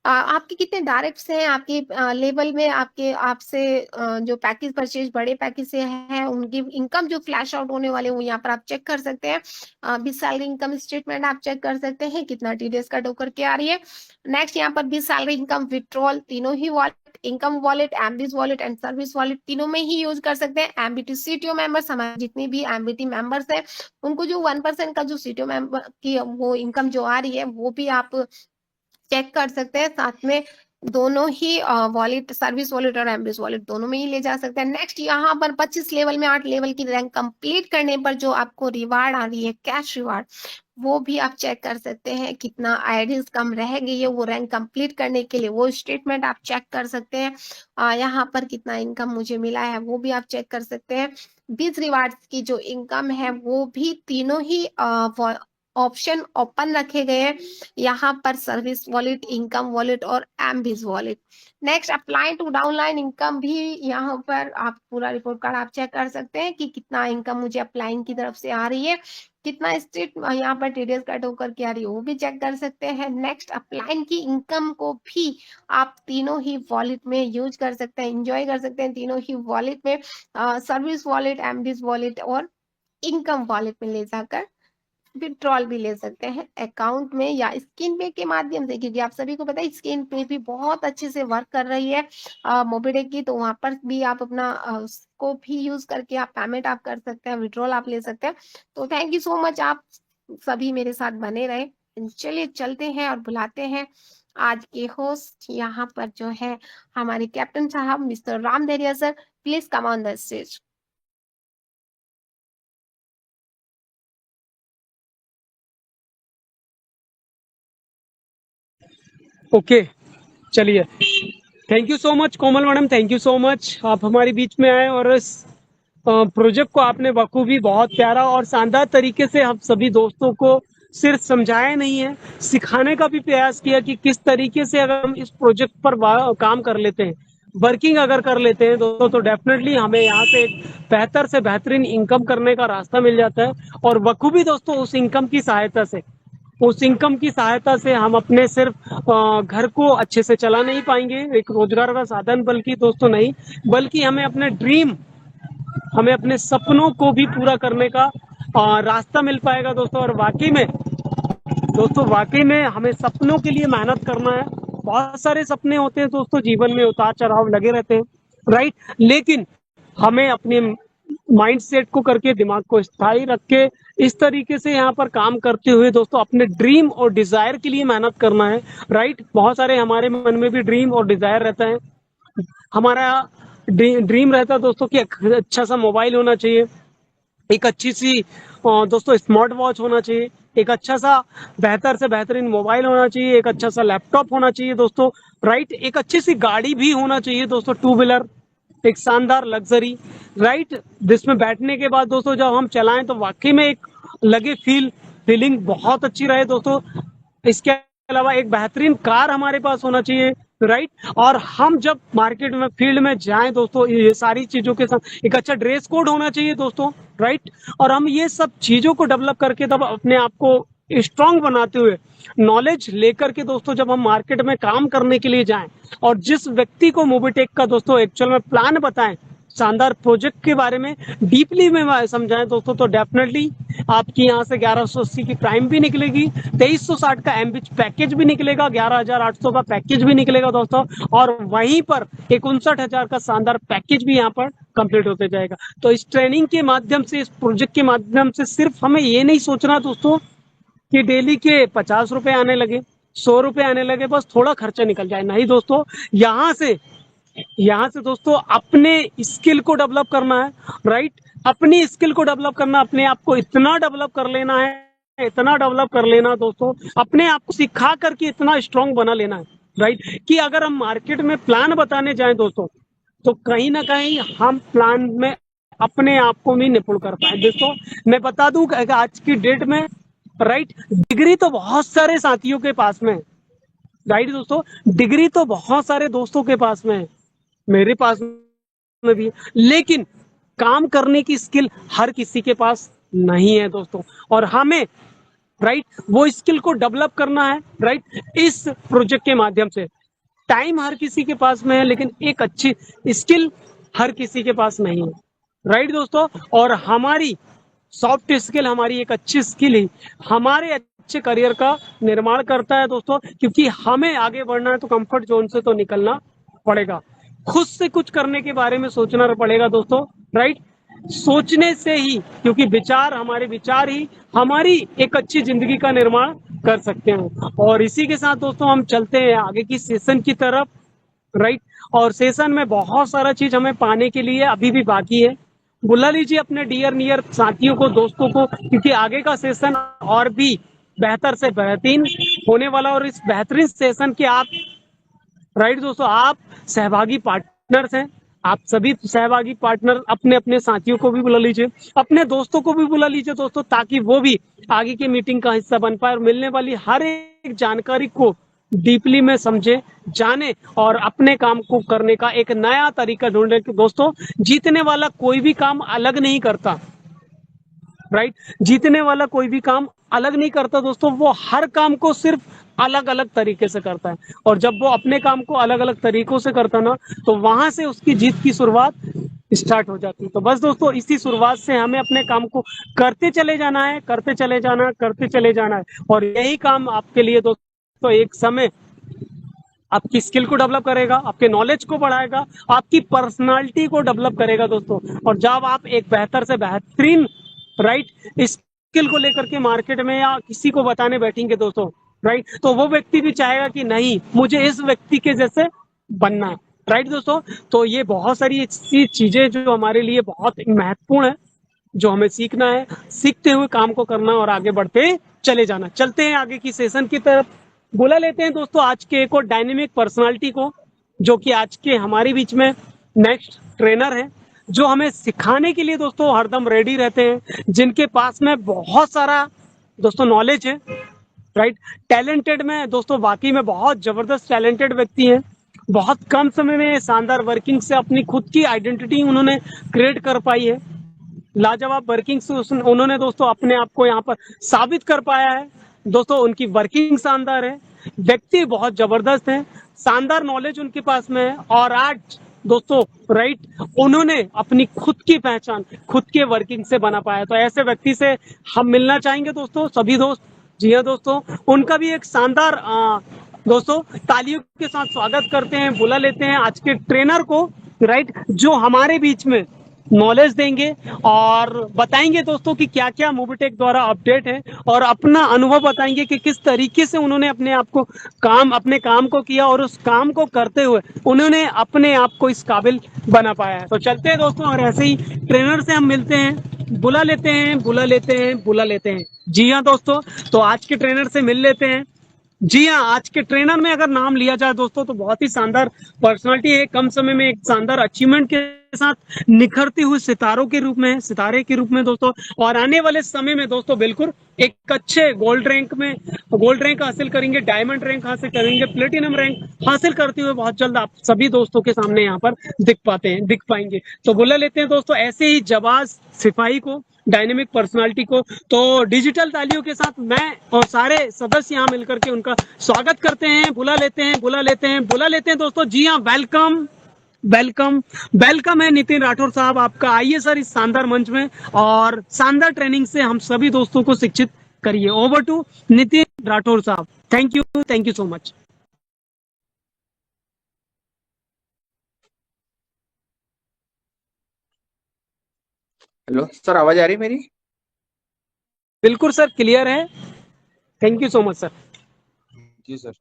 आपके कितने डायरेक्ट्स हैं आपके लेवल में, आपके आपसे जो पैकेज परचेज बड़े पैकेज से है उनकी इनकम जो फ्लैश आउट होने वाले वो यहाँ पर आप चेक कर सकते हैं। भी सैलरी इनकम स्टेटमेंट आप चेक कर सकते हैं कितना टीडीएस का टोकर के आ रही है। नेक्स्ट यहाँ पर भी सैलरी इनकम विड्रॉल तीनों ही वॉलेट, इनकम वॉलेट, एमबीज वॉलेट एंड सर्विस वॉलेट तीनों में ही यूज कर सकते हैं। एमबीटी सीटीओ मेंबर्स हमारे जितने भी एमबीटी मेंबर्स हैं उनको जो 1% का जो सीटीओ मेंबर की वो इनकम जो आ रही है वो भी आप चेक कर सकते हैं। साथ में दोनों ही वॉलेट सर्विस वॉलेट और एमबीज वॉलेट दोनों में ही ले जा सकते हैं। नेक्स्ट यहाँ पर 25 लेवल में 8 लेवल की रैंक कंप्लीट करने पर जो आपको रिवार्ड आ रही है कैश रिवार्ड वो भी आप चेक कर सकते हैं, कितना आईडीज कम रह गई है वो रैंक कंप्लीट करने के लिए वो स्टेटमेंट आप चेक कर सकते हैं। यहाँ पर कितना इनकम मुझे मिला है वो भी आप चेक कर सकते हैं। बीस रिवार्ड्स की जो इनकम है वो भी तीनों ही ऑप्शन ओपन रखे गए हैं, यहाँ पर सर्विस वॉलेट, इनकम वॉलेट और एमबीज wallet. Next apply to downline income भी यहाँ पर आप पूरा रिपोर्ट कार्ड आप चेक कर सकते हैं कि कितना इनकम मुझे अपलाइन की तरफ से आ रही है। कितना स्ट्रिक्ट यहाँ पर टीडीएस कट होकर के आ रही है वो भी चेक कर सकते हैं। नेक्स्ट अपलाइन की इनकम को भी आप तीनों ही वॉलेट में यूज कर सकते हैं, एंजॉय कर सकते हैं तीनों ही वॉलेट में, सर्विस वॉलेट, एमडीज वॉलेट और इनकम वॉलेट में ले जाकर विड्रॉल भी ले सकते हैं अकाउंट में या स्किन पे के माध्यम से, क्योंकि आप सभी को पता है स्किन पे भी बहुत अच्छे से वर्क कर रही है मोबिटेक की, तो वहां पर भी आप अपना उसको भी यूज करके आप पेमेंट आप कर सकते हैं, विड्रॉल आप ले सकते हैं। तो थैंक यू सो मच, आप सभी मेरे साथ बने रहे। चलिए चलते हैं और बुलाते हैं आज के होस्ट यहाँ पर जो है हमारे कैप्टन साहब मिस्टर राम देरिया sir, please come on the stage. Okay, चलिए। Thank you so much Komal madam, thank you so much, आप हमारे बीच में आए और इस प्रोजेक्ट को आपने बखूबी बहुत प्यारा और शानदार तरीके से हम सभी दोस्तों को सिर्फ समझाया नहीं है, सिखाने का भी प्रयास किया कि किस तरीके से अगर हम इस प्रोजेक्ट पर काम कर लेते हैं, वर्किंग अगर कर लेते हैं दोस्तों, तो डेफिनेटली हमें यहाँ से एक बेहतर से बेहतरीन इनकम करने का रास्ता मिल जाता है। और बखूबी दोस्तों उस इनकम की सहायता से हम अपने सिर्फ घर को अच्छे से चला नहीं पाएंगे, एक रोजगार का साधन बल्कि दोस्तों नहीं, बल्कि हमें अपने सपनों को भी पूरा करने का रास्ता मिल पाएगा दोस्तों। और वाकई में हमें सपनों के लिए मेहनत करना है। बहुत सारे सपने होते हैं दोस्तों, जीवन में उतार चढ़ाव लगे रहते हैं, राइट। लेकिन हमें अपने माइंड सेट को करके, दिमाग को स्थायी रख के, इस तरीके से यहाँ पर काम करते हुए दोस्तों अपने ड्रीम और डिजायर के लिए मेहनत करना है, राइट। बहुत सारे हमारे मन में भी ड्रीम और डिजायर रहता है। हमारा ड्रीम रहता है दोस्तों कि अच्छा सा मोबाइल होना चाहिए, एक अच्छी सी दोस्तों स्मार्ट वॉच होना चाहिए, एक अच्छा सा बेहतर से बेहतरीन मोबाइल होना चाहिए, एक अच्छा सा लैपटॉप होना चाहिए दोस्तों, राइट। एक अच्छी सी गाड़ी भी होना चाहिए दोस्तों, टू व्हीलर, एक शानदार लग्जरी, राइट, जिसमें बैठने के बाद दोस्तों जब हम चलाएं तो वाकई में एक लगे फीलिंग बहुत अच्छी रहे दोस्तों। इसके अलावा एक बेहतरीन कार हमारे पास होना चाहिए, राइट। और हम जब मार्केट में, फील्ड में जाएं दोस्तों, ये सारी चीजों के साथ एक अच्छा ड्रेस कोड होना चाहिए दोस्तों, राइट। और हम ये सब चीजों को डेवलप करके तब अपने आप को स्ट्रांग बनाते हुए, नॉलेज लेकर के दोस्तों जब हम मार्केट में काम करने के लिए जाएं और जिस व्यक्ति को मोबिटेक का दोस्तों एक्चुअल में प्लान बताएं, शानदार प्रोजेक्ट के बारे में डीपली में समझाएं दोस्तों, तो डेफिनेटली आपकी यहाँ से 1180 की प्राइम भी निकलेगी, 2360 का एमबीच पैकेज भी निकलेगा, 11800 का पैकेज भी निकलेगा दोस्तों, और वहीं पर 59000 का शानदार पैकेज भी यहाँ पर कंप्लीट होते जाएगा। तो इस ट्रेनिंग के माध्यम से, इस प्रोजेक्ट के माध्यम से सिर्फ हमें ये नहीं सोचना दोस्तों कि डेली के 50 रुपए आने लगे, 100 रुपए आने लगे, बस थोड़ा खर्चा निकल जाए, नहीं दोस्तों। यहाँ से दोस्तों अपने स्किल को डेवलप करना है, राइट। अपनी स्किल को डेवलप करना, अपने आप को इतना डेवलप कर लेना है, इतना डेवलप कर लेना दोस्तों, अपने आप को सिखा करके इतना स्ट्रांग बना लेना है, राइट, कि अगर हम मार्केट में प्लान बताने जाएं दोस्तों, तो कहीं ना कहीं हम प्लान में अपने आप को भी निपुण कर पाए दोस्तों। मैं बता दूं कि आज की डेट में, राइट, डिग्री तो बहुत सारे साथियों के पास में है, राइट दोस्तों, डिग्री तो बहुत सारे दोस्तों के पास में है, मेरे पास में भी, लेकिन काम करने की स्किल हर किसी के पास नहीं है दोस्तों। और हमें, राइट, वो स्किल को डेवलप करना है, राइट, इस प्रोजेक्ट के माध्यम से। टाइम हर किसी के पास में है, लेकिन एक अच्छी स्किल हर किसी के पास नहीं है, राइट दोस्तों। और हमारी सॉफ्ट स्किल, हमारी एक अच्छी स्किल ही हमारे अच्छे करियर का निर्माण करता है दोस्तों, क्योंकि हमें आगे बढ़ना है तो कंफर्ट जोन से तो निकलना पड़ेगा, खुद से कुछ करने के बारे में सोचना पड़ेगा दोस्तों, राइट। सोचने से ही, क्योंकि हमारे विचार ही हमारी एक अच्छी जिंदगी का निर्माण कर सकते हैं। और इसी के साथ दोस्तों हम चलते हैं आगे की सेशन की तरफ, राइट। और सेशन में बहुत सारा चीज हमें पाने के लिए अभी भी बाकी है। बुला लीजिए अपने डियर नियर साथियों को, दोस्तों को, क्योंकि आगे का सेशन और भी बेहतर से बेहतरीन होने वाला। और इस बेहतरीन सेशन के आप, राइट दोस्तों, आप सहभागी पार्टनर्स हैं। आप सभी सहभागी पार्टनर अपने अपने साथियों को भी बुला लीजिए, अपने दोस्तों को भी बुला लीजिए दोस्तों, ताकि वो भी आगे की मीटिंग का हिस्सा बन पाए और मिलने वाली हर एक जानकारी को डीपली में समझे, जाने और अपने काम को करने का एक नया तरीका ढूंढे। दोस्तों, जीतने वाला कोई भी काम अलग नहीं करता, राइट। जीतने वाला कोई भी काम अलग नहीं करता दोस्तों, वो हर काम को सिर्फ अलग अलग तरीके से करता है। और जब वो अपने काम को अलग अलग तरीकों से करता ना, तो वहां से उसकी जीत की शुरुआत स्टार्ट हो जाती है। तो बस दोस्तों, इसी शुरुआत से हमें अपने काम को करते चले जाना है, करते चले जाना है, करते चले जाना है। और यही काम आपके लिए दोस्तों एक समय आपकी स्किल को डेवलप करेगा, आपके नॉलेज को बढ़ाएगा, आपकी पर्सनालिटी को डेवलप करेगा दोस्तों। और जब आप एक बेहतर से बेहतरीन राइट स्किल को लेकर के मार्केट में या किसी को बताने बैठेंगे दोस्तों, राइट, तो वो व्यक्ति भी चाहेगा कि नहीं, मुझे इस व्यक्ति के जैसे बनना है। राइट दोस्तों, तो ये बहुत सारी ऐसी चीजें जो हमारे लिए बहुत महत्वपूर्ण है, जो हमें सीखना है, सीखते हुए काम को करना और आगे बढ़ते चले जाना। चलते हैं आगे की सेशन की तरफ। बुला लेते हैं दोस्तों आज के एक और डायनेमिक पर्सनालिटी को, जो कि आज के हमारे बीच में नेक्स्ट ट्रेनर है, जो हमें सिखाने के लिए दोस्तों हरदम रेडी रहते हैं, जिनके पास में बहुत सारा दोस्तों नॉलेज है। राइट, टैलेंटेड में दोस्तों वाकई में बहुत जबरदस्त टैलेंटेड व्यक्ति हैं। बहुत कम समय में शानदार वर्किंग से अपनी खुद की आइडेंटिटी उन्होंने क्रिएट कर पाई है। लाजवाब वर्किंग से उन्होंने दोस्तों अपने आप को यहाँ पर साबित कर पाया है। दोस्तों उनकी वर्किंग शानदार है, व्यक्ति बहुत जबरदस्त है, शानदार नॉलेज उनके पास में है। और आज दोस्तों राइट, उन्होंने अपनी खुद की पहचान खुद के वर्किंग से बना पाया। तो ऐसे व्यक्ति से हम मिलना चाहेंगे दोस्तों, सभी दोस्त। जी हाँ दोस्तों, उनका भी एक शानदार दोस्तों तालियों के साथ स्वागत करते हैं, बुला लेते हैं आज के ट्रेनर को, राइट, जो हमारे बीच में नॉलेज देंगे और बताएंगे दोस्तों कि क्या क्या मोबिटेक द्वारा अपडेट है, और अपना अनुभव बताएंगे कि किस तरीके से उन्होंने अपने काम को किया और उस काम को करते हुए उन्होंने अपने आप को इस काबिल बना पाया है। तो चलते हैं दोस्तों, और ऐसे ही ट्रेनर से हम मिलते हैं, बुला लेते हैं, बुला लेते हैं, बुला लेते हैं। जी हाँ दोस्तों, तो आज के ट्रेनर से मिल लेते हैं। जी हाँ, आज के ट्रेनर में अगर नाम लिया जाए दोस्तों, तो बहुत ही शानदार पर्सनालिटी है, कम समय में एक शानदार अचीवमेंट के साथ निखरते हुए सितारे के रूप में दोस्तों। और आने वाले समय में दोस्तों बिल्कुल एक अच्छे गोल्ड रैंक हासिल करेंगे, डायमंड रैंक हासिल करेंगे, प्लेटिनम रैंक हासिल करते हुए बहुत जल्द आप सभी दोस्तों के सामने यहाँ पर दिख पाएंगे। तो बुला लेते हैं दोस्तों ऐसे ही जवाज सिपाही को, डायनेमिक पर्सनालिटी को। तो डिजिटल तालियों के साथ मैं और सारे सदस्य यहाँ मिलकर के उनका स्वागत करते हैं, बुला लेते हैं, बुला लेते हैं, बुला लेते हैं दोस्तों। जी हाँ, वेलकम वेलकम वेलकम है नितिन राठौर साहब आपका। आइए सर इस शानदार मंच में, और शानदार ट्रेनिंग से हम सभी दोस्तों को शिक्षित करिए। ओवर टू नितिन राठौर साहब। Thank you so much. Hello sir, आवाज आ रही है मेरी? बिल्कुल सर, क्लियर है। Thank you so much sir. जी सर।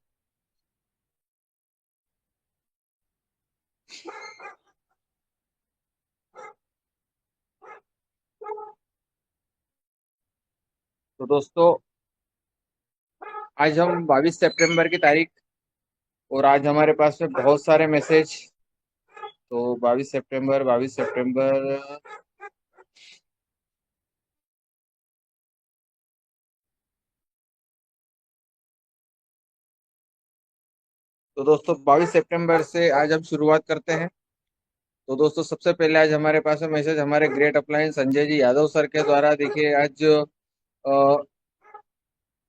तो दोस्तों, आज हम 22 सितंबर की तारीख, और आज हमारे पास में बहुत सारे मैसेज। तो 22 सितंबर तो दोस्तों 22 सितंबर से आज हम शुरुआत करते हैं। तो दोस्तों, सबसे पहले आज हमारे पास में मैसेज हमारे great upline Sanjay ji Yadav sir के द्वारा। देखिए, आज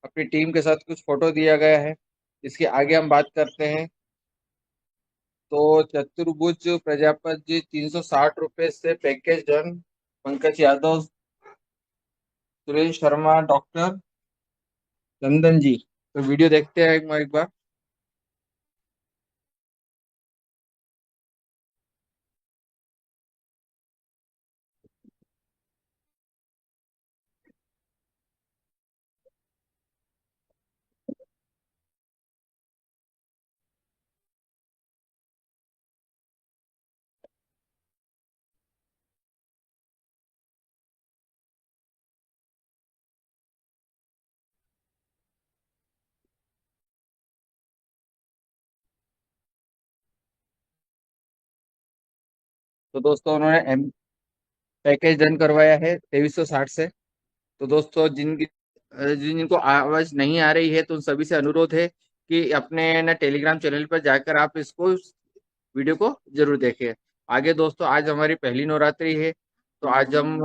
अपनी टीम के साथ कुछ फोटो दिया गया है, इसके आगे हम बात करते हैं। तो चतुर्भुज प्रजापति जी 360 रुपए से package done. Pankaj Yadav, Suresh Sharma, doctor Chandan ji. तो वीडियो देखते हैं एक बार। तो दोस्तों, उन्होंने पैकेज डन करवाया है 2360 से। तो दोस्तों, जिनको आवाज नहीं आ रही है, तो उन सभी से अनुरोध है कि अपने ना टेलीग्राम चैनल पर जाकर आप इसको वीडियो को जरूर देखें। आगे दोस्तों, आज हमारी पहली नवरात्रि है। तो आज हम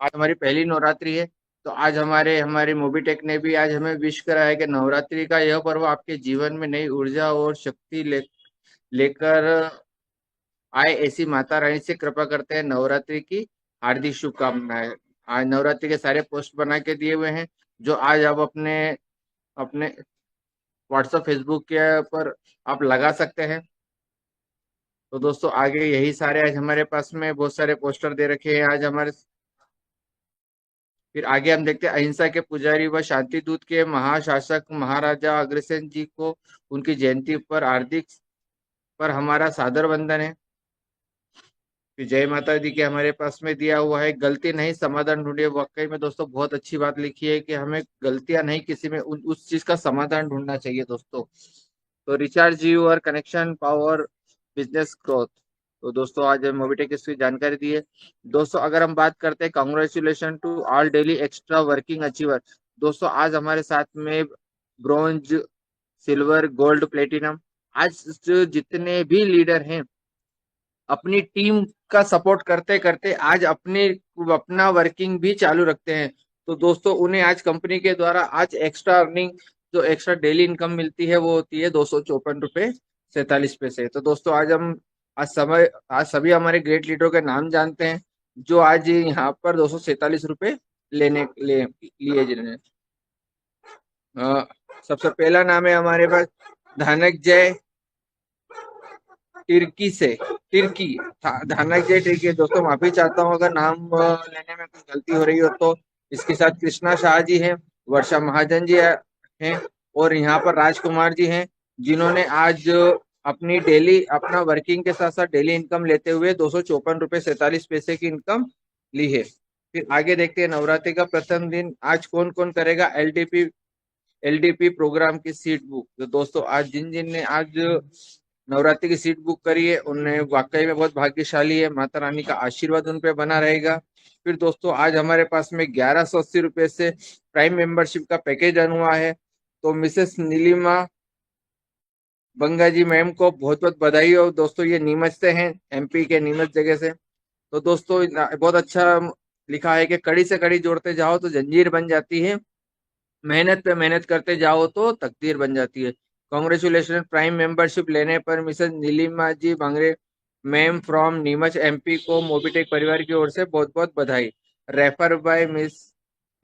आज हमारी पहली नवरात्रि है। तो आज हमारे हमारे मोबीटेक ने भी आज हमें विश करा है कि नवरात्रि का यह पर्व आपके जीवन में नई ऊर्जा और शक्ति लेकर आए, ऐसी माता रानी से कृपा करते हैं। नवरात्रि की हार्दिक शुभकामनाएं। आज नवरात्रि के सारे पोस्ट बना के दिए हुए हैं, जो आज आप अपने अपने व्हाट्सएप फेसबुक के पर आप लगा सकते हैं। तो दोस्तों आगे यही सारे आज हमारे पास में बहुत सारे पोस्टर दे रखे हैं आज हमारे। फिर आगे हम देखते हैं, अहिंसा के पुजारी व शांति दूत के महाशासक महाराजा अग्रसेन जी को उनकी जयंती पर हार्दिक पर हमारा सादर वंदन है। फिर जय माता दी के हमारे पास में दिया हुआ है, गलती नहीं समाधान ढूंढिए। वाकई में दोस्तों बहुत अच्छी बात लिखी है कि हमें गलतियां नहीं, किसी में उस चीज का समाधान ढूंढना चाहिए दोस्तों। तो recharge your connection power business growth. तो दोस्तों आज मोबिटेक इसकी जानकारी दी है। दोस्तों अगर हम बात करते हैं, congratulation to all daily extra working achiever. दोस्तों आज हमारे साथ में ब्रॉन्ज, सिल्वर, गोल्ड, प्लेटिनम, आज जितने भी लीडर हैं अपनी टीम का सपोर्ट करते करते आज अपना वर्किंग भी चालू रखते हैं। तो दोस्तों उन्हें आज कंपनी के द्वारा आज एक्स्ट्रा अर्निंग, जो एक्स्ट्रा डेली इनकम मिलती है, वो होती है 254 रुपये 47 पैसे। तो दोस्तों आज सभी हमारे ग्रेट लीडरों के नाम जानते हैं, जो आज यहाँ पर 247 रुपये लिए जिन्होंने। सबसे पहला नाम है हमारे पास धनंजय तिर्की धनंजय तिर्की। दोस्तों माफी चाहता हूँ अगर नाम लेने में कोई गलती हो रही हो तो। इसके साथ कृष्णा शाह जी हैं, वर्षा महाजन जी हैं, और यहाँ पर राजकुमार जी हैं, जिन्होंने आज अपनी डेली अपना वर्किंग के साथ साथ डेली इनकम लेते हुए 254 रुपये 47 पैसे की इनकम ली है। फिर आगे देखते हैं, नवरात्रि का प्रथम दिन आज कौन कौन करेगा एलडीपी प्रोग्राम की सीट बुक। तो दोस्तों आज जिन जिन ने आज नवरात्रि की सीट बुक करी है उन्हें वाकई में बहुत भाग्यशाली है, माता रानी का आशीर्वाद उन पे बना रहेगा। फिर दोस्तों आज हमारे पास में 1180 रुपये से प्राइम मेंबरशिप का पैकेज रन हुआ है। तो मिसेस नीलिमा बंगा जी मैम को बहुत बहुत बधाई हो। दोस्तों ये नीमच से हैं, एमपी के नीमच जगह से। तो दोस्तों बहुत अच्छा लिखा है कि कड़ी से कड़ी जोड़ते जाओ तो जंजीर बन जाती है, मेहनत पे मेहनत करते जाओ तो तकदीर बन जाती है। कॉन्ग्रेचुलेशन प्राइम मेंबरशिप लेने पर Mrs Neelima ji Bangre ma'am from Neemuch MP को मोबिटेक परिवार की ओर से बहुत बहुत बधाई। Refer by miss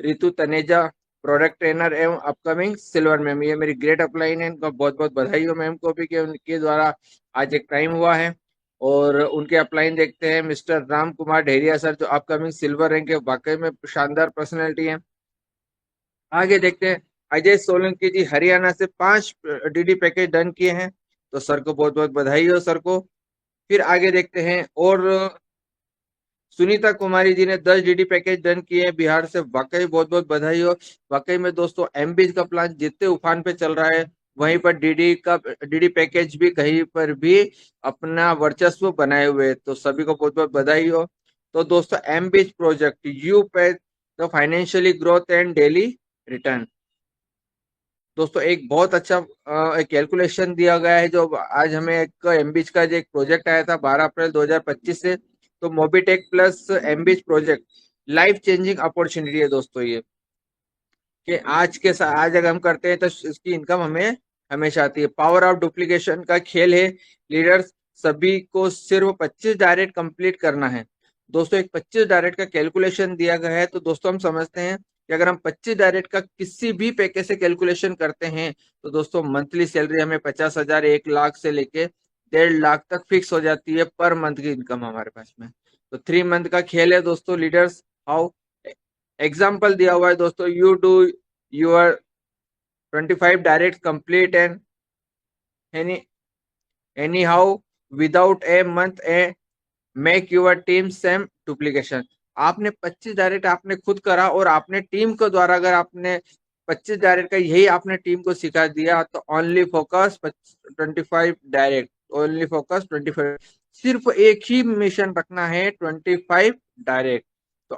Ritu Taneja, product trainer एवं अपकमिंग सिल्वर मैम। ये मेरी ग्रेट अपलाइन है, इनको बहुत बहुत बधाई हो मैम को भी कि उनके द्वारा आज एक टाइम हुआ है। और उनके अपलाइन देखते हैं, मिस्टर राम कुमार ढेरिया सर, जो अपकमिंग सिल्वर रैंक के वाकई में शानदार पर्सनैलिटी है। आगे देखते हैं, अजय सोलंकी जी हरियाणा से 5 डीडी पैकेज डन किए हैं, तो सर को बहुत बहुत बधाई हो सर को। फिर आगे देखते हैं, और सुनीता कुमारी जी ने 10 डीडी पैकेज डन किए हैं बिहार से, वाकई बहुत बहुत बधाई हो। वाकई में दोस्तों एमबीज का प्लान जितने उफान पे चल रहा है, वहीं पर डीडी पैकेज भी कहीं पर भी अपना वर्चस्व बनाए हुए, तो सभी को बहुत बहुत बधाई हो। तो दोस्तों एमबीज प्रोजेक्ट यू पे the financially growth and daily return. दोस्तों एक बहुत अच्छा एक कैलकुलेशन दिया गया है, जो आज हमें एक एमबीज का जो एक प्रोजेक्ट आया था 12 अप्रैल 2025 से। तो मोबीटेक प्लस एमबीज प्रोजेक्ट लाइफ चेंजिंग अपॉर्चुनिटी है दोस्तों ये, कि आज अगर हम करते हैं तो इसकी इनकम हमें हमेशा आती है। पावर ऑफ डुप्लीकेशन का खेल है लीडर्स, सभी को सिर्फ 25 डायरेक्ट कंप्लीट करना है। दोस्तों एक 25 डायरेक्ट का कैलकुलेशन दिया गया है, तो दोस्तों हम समझते हैं कि अगर हम 25 डायरेक्ट का किसी भी पैकेज से कैलकुलेशन करते हैं, तो दोस्तों मंथली सैलरी हमें 50,000 1 लाख से लेके 1.5 लाख तक फिक्स हो जाती है पर मंथ की इनकम हमारे पास में। तो 3 मंथ का खेल है दोस्तों लीडर्स। हाउ एग्जाम्पल दिया हुआ है दोस्तों, you do your 25 direct complete and anyhow without a month a make your team same duplication. आपने 25 डायरेक्ट आपने खुद करा, और आपने टीम के द्वारा अगर आपने 25 डायरेक्ट का यही आपने टीम को सिखा दिया, तो only focus 25 direct, only focus 25, सिर्फ एक ही मिशन रखना है 25 डायरेक्ट। तो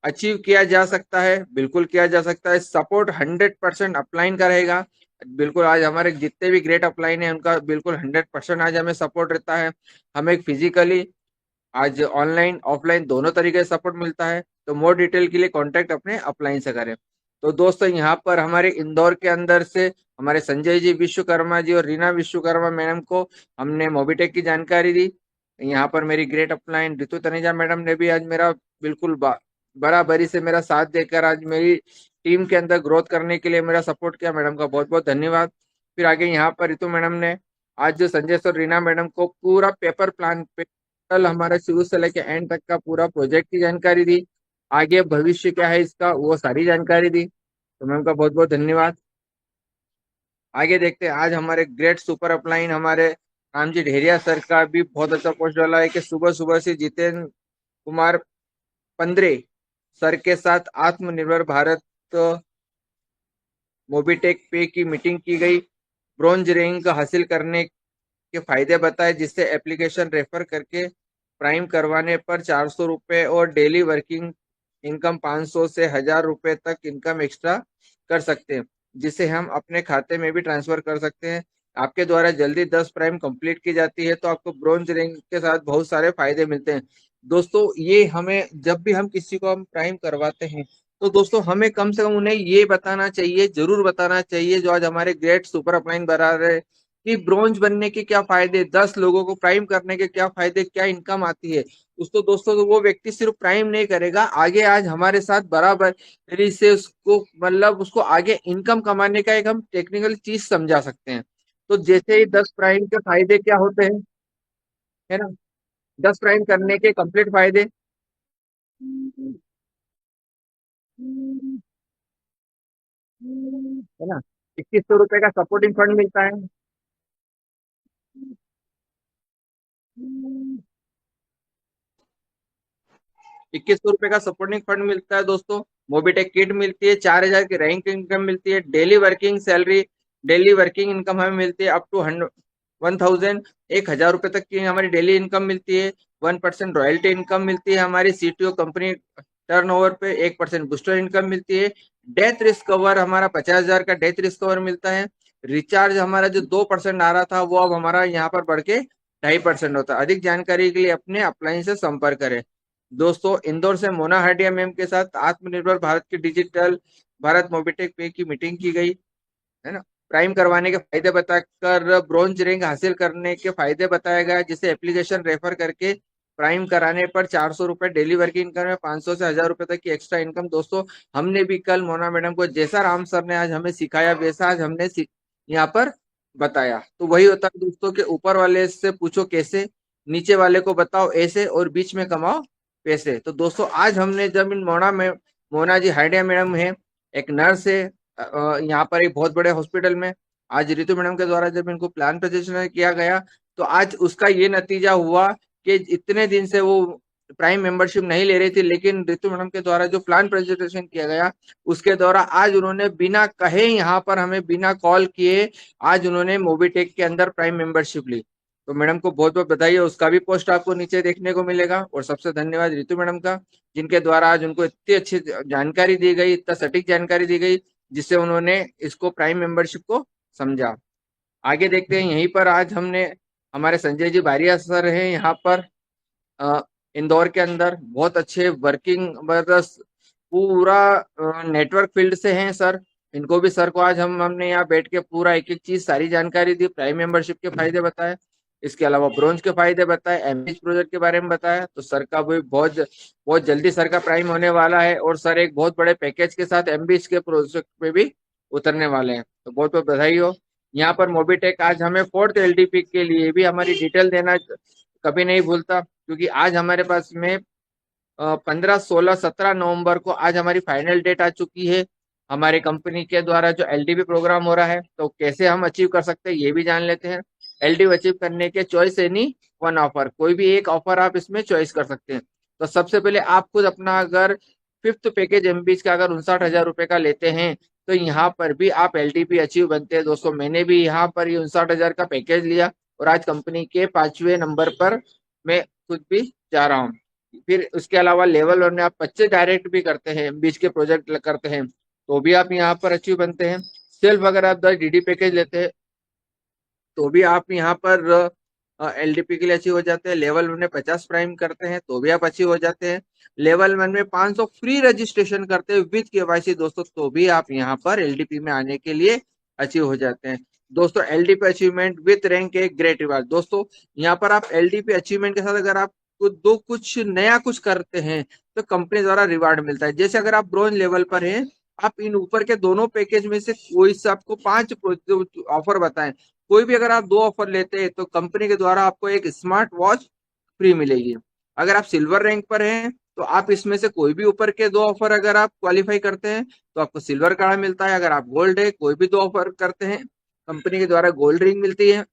अचीव किया जा सकता है, बिल्कुल किया जा सकता है। सपोर्ट 100% अपलाइन का रहेगा, बिल्कुल। आज हमारे जितने भी ग्रेट अपलाइन है उनका बिल्कुल 100% आज हमें सपोर्ट रहता है। हमें फिजिकली आज ऑनलाइन ऑफलाइन दोनों तरीके से सपोर्ट मिलता है। तो मोर डिटेल के लिए कांटेक्ट अपने अपलाइन से करें। तो दोस्तों यहाँ पर हमारे इंदौर के अंदर से हमारे संजय जी विश्वकर्मा जी और रीना विश्वकर्मा मैडम को हमने मोबिटेक की जानकारी दी। यहाँ पर मेरी ग्रेट अपलाइन ऋतु तनेजा मैडम ने भी आज मेरा बिल्कुल बराबरी से मेरा साथ देकर आज मेरी टीम के अंदर ग्रोथ करने के लिए मेरा सपोर्ट किया। मैडम का बहुत बहुत धन्यवाद। फिर आगे यहाँ पर ऋतु मैडम ने आज जो संजय सर रीना मैडम को पूरा पेपर प्लान पे कल हमारे शुरू से लेके एंड तक का पूरा प्रोजेक्ट की जानकारी दी। आगे भविष्य क्या है इसका वो सारी जानकारी दी। तो मैम का बहुत बहुत धन्यवाद। आगे देखते हैं आज हमारे ग्रेट सुपर अपलाइन हमारे रामजी ढेरिया सर का भी बहुत अच्छा पोस्ट डाला है कि सुबह सुबह से जितेंद्र कुमार पंद्रे सर के साथ आत्मनिर्भर भारत मोबिटेक पे की मीटिंग की गई। ब्रॉन्ज रैंक हासिल करने के फायदे बताए, जिससे एप्लीकेशन रेफर करके प्राइम करवाने पर 400 रुपये और डेली वर्किंग इनकम 500 से 1000 रुपये तक इनकम एक्स्ट्रा कर सकते हैं, जिसे हम अपने खाते में भी ट्रांसफर कर सकते हैं। आपके द्वारा जल्दी 10 प्राइम कंप्लीट की जाती है तो आपको ब्रॉन्ज रैंक के साथ बहुत सारे फायदे मिलते हैं। दोस्तों ये हमें जब भी हम किसी को हम प्राइम करवाते हैं तो दोस्तों हमें कम से कम उन्हें ये बताना चाहिए, जरूर बताना चाहिए, जो आज हमारे ग्रेट सुपर अपलाइन बना रहे कि ब्रॉन्ज बनने के क्या फायदे, 10 लोगों को प्राइम करने के क्या फायदे, क्या इनकम आती है। उसको दोस्तों तो वो व्यक्ति सिर्फ प्राइम नहीं करेगा, आगे आज हमारे साथ बराबरी से उसको मतलब उसको आगे इनकम कमाने का एक हम टेक्निकल चीज समझा सकते हैं। तो जैसे ही 10 प्राइम के फायदे क्या होते हैं, है ना, 10 प्राइम करने के कंप्लीट फायदे, है ना, 2100 रुपए का सपोर्टिंग फंड मिलता है। 2100 रुपए का सपोर्टिंग फंड मिलता है दोस्तों। मोबिटेक किट मिलती है, 4000 की रैंक इनकम मिलती है, daily working salary, daily working income हमें मिलती है अप टू 1000, 1000 रुपए तक की हमारी डेली इनकम मिलती है। 1% रॉयल्टी इनकम मिलती है हमारी सीटीओ कंपनी टर्नओवर पे, 1% बूस्टर इनकम मिलती है। डेथ रिस्क कवर हमारा 50,000 का डेथ रिस्क कवर मिलता है। रिचार्ज हमारा जो 2% आ रहा था वो अब हमारा यहाँ पर बढ़ के 2.5% होता है। अधिक जानकारी के लिए अपने अपलाइन से संपर्क करें। दोस्तों इंदौर से मोना हाडिया मैम के साथ आत्मनिर्भर भारत की डिजिटल भारत मोबिटेक पे की मीटिंग की गई, है ना। प्राइम करवाने के फायदे बताकर ब्रॉन्ज रैंक हासिल करने के फायदे बताया गया, जिसे एप्लीकेशन रेफर करके प्राइम कराने पर 400 रुपये डेली वर्किंग इनकम में 500 से 1000 रुपये तक की एक्स्ट्रा इनकम। दोस्तों हमने भी कल मोना मैडम को जैसा राम सर ने आज हमें सिखाया वैसा आज हमने यहाँ पर बताया। तो वही होता है दोस्तों के ऊपर वाले से पूछो कैसे, नीचे वाले को बताओ ऐसे, और बीच में कमाओ पैसे। तो दोस्तों आज हमने जब इन मोना जी हाइडिया मैडम है, एक नर्स है यहाँ पर एक बहुत बड़े हॉस्पिटल में, आज ऋतु मैडम के द्वारा जब इनको प्लान प्रेजेंटेशन किया गया तो आज उसका ये नतीजा हुआ कि इतने दिन से वो प्राइम मेंबरशिप नहीं ले रही थी, लेकिन ऋतु मैडम के द्वारा जो प्लान प्रेजेंटेशन किया गया उसके द्वारा आज उन्होंने बिना कहे यहाँ पर हमें बिना कॉल किए आज उन्होंने मोबिटेक के अंदर प्राइम मेंबरशिप ली। तो मैडम को बहुत बहुत बधाई है, उसका भी पोस्ट आपको नीचे देखने को मिलेगा। और सबसे धन्यवाद ऋतु मैडम का, जिनके द्वारा आज उनको इतनी अच्छी जानकारी दी गई, इतना सटीक जानकारी दी गई, जिससे उन्होंने इसको प्राइम मेंबरशिप को समझा। आगे देखते हैं, यहीं पर आज हमने हमारे संजय जी बारिया सर हैं यहाँ पर इंदौर के अंदर, बहुत अच्छे वर्किंग बस पूरा नेटवर्क फील्ड से हैं सर। इनको भी सर को आज हमने यहाँ बैठ के पूरा एक एक चीज सारी जानकारी दी, प्राइम मेंबरशिप के फायदे बताए, इसके अलावा ब्रोंज के फायदे बताए, एमबीएच प्रोजेक्ट के बारे में बताया। तो सर का भी बहुत बहुत जल्दी सर का प्राइम होने वाला है और सर एक बहुत बड़े पैकेज के साथ एमबीएच के प्रोजेक्ट पे भी उतरने वाले हैं। तो बहुत बहुत बधाई हो। यहाँ पर मोबिटेक आज हमें 4th एलडीपी के लिए भी हमारी डिटेल देना कभी नहीं भूलता, क्योंकि आज हमारे पास में 15, 16, 17 नवंबर को आज हमारी फाइनल डेट आ चुकी है। हमारे कंपनी के द्वारा जो एलडीपी प्रोग्राम हो रहा है तो कैसे हम अचीव कर सकते हैं ये भी जान लेते हैं। एलडीपी अचीव करने के चॉइस एनी वन ऑफर, कोई भी एक ऑफर आप इसमें चॉइस कर सकते हैं। तो सबसे पहले आप खुद अपना अगर 5th पैकेज एमबीएच का अगर 59,000 रुपये का लेते हैं तो यहाँ पर भी आप एलडीपी अचीव बनते हैं। दोस्तों मैंने भी यहाँ पर ये 59,000 का पैकेज लिया और आज कंपनी के 5वें नंबर पर मैं खुद भी जा रहा हूँ। फिर उसके अलावा लेवल 1 में आप 25 डायरेक्ट भी करते हैं, बीच के प्रोजेक्ट करते हैं तो भी आप यहाँ पर अचीव बनते हैं। सेल्फ अगर आप 10 डीडी पैकेज लेते हैं तो भी आप यहाँ पर LDP के लिए अचीव हो जाते हैं। लेवल 1 में 50 प्राइम करते हैं तो भी आप अचीव हो जाते हैं। लेवल 1 में 500 फ्री रजिस्ट्रेशन करते हैं विद KYC दोस्तों, तो भी आप यहाँ पर LDP में आने के लिए अचीव हो जाते हैं। दोस्तों LDP अचीवमेंट विथ रैंक एक ग्रेट रिवार्ड। दोस्तों यहाँ पर आप LDP अचीवमेंट के साथ अगर आप कुछ नया कुछ करते हैं तो कंपनी द्वारा रिवार्ड मिलता है। जैसे अगर आप ब्रोंज लेवल पर हैं, आप इन ऊपर के दोनों पैकेज में से कोई से आपको 5 ऑफर बताएं, कोई भी अगर आप 2 ऑफर लेते हैं तो कंपनी के द्वारा आपको एक स्मार्ट वॉच फ्री मिलेगी। अगर आप सिल्वर रैंक पर हैं तो आप इसमें से कोई भी ऊपर के 2 ऑफर अगर आप क्वालिफाई करते हैं तो आपको सिल्वर कार्ड मिलता है। अगर आप गोल्ड है, कोई भी 2 ऑफर करते हैं, कंपनी के द्वारा गोल्ड रिंग मिलती है।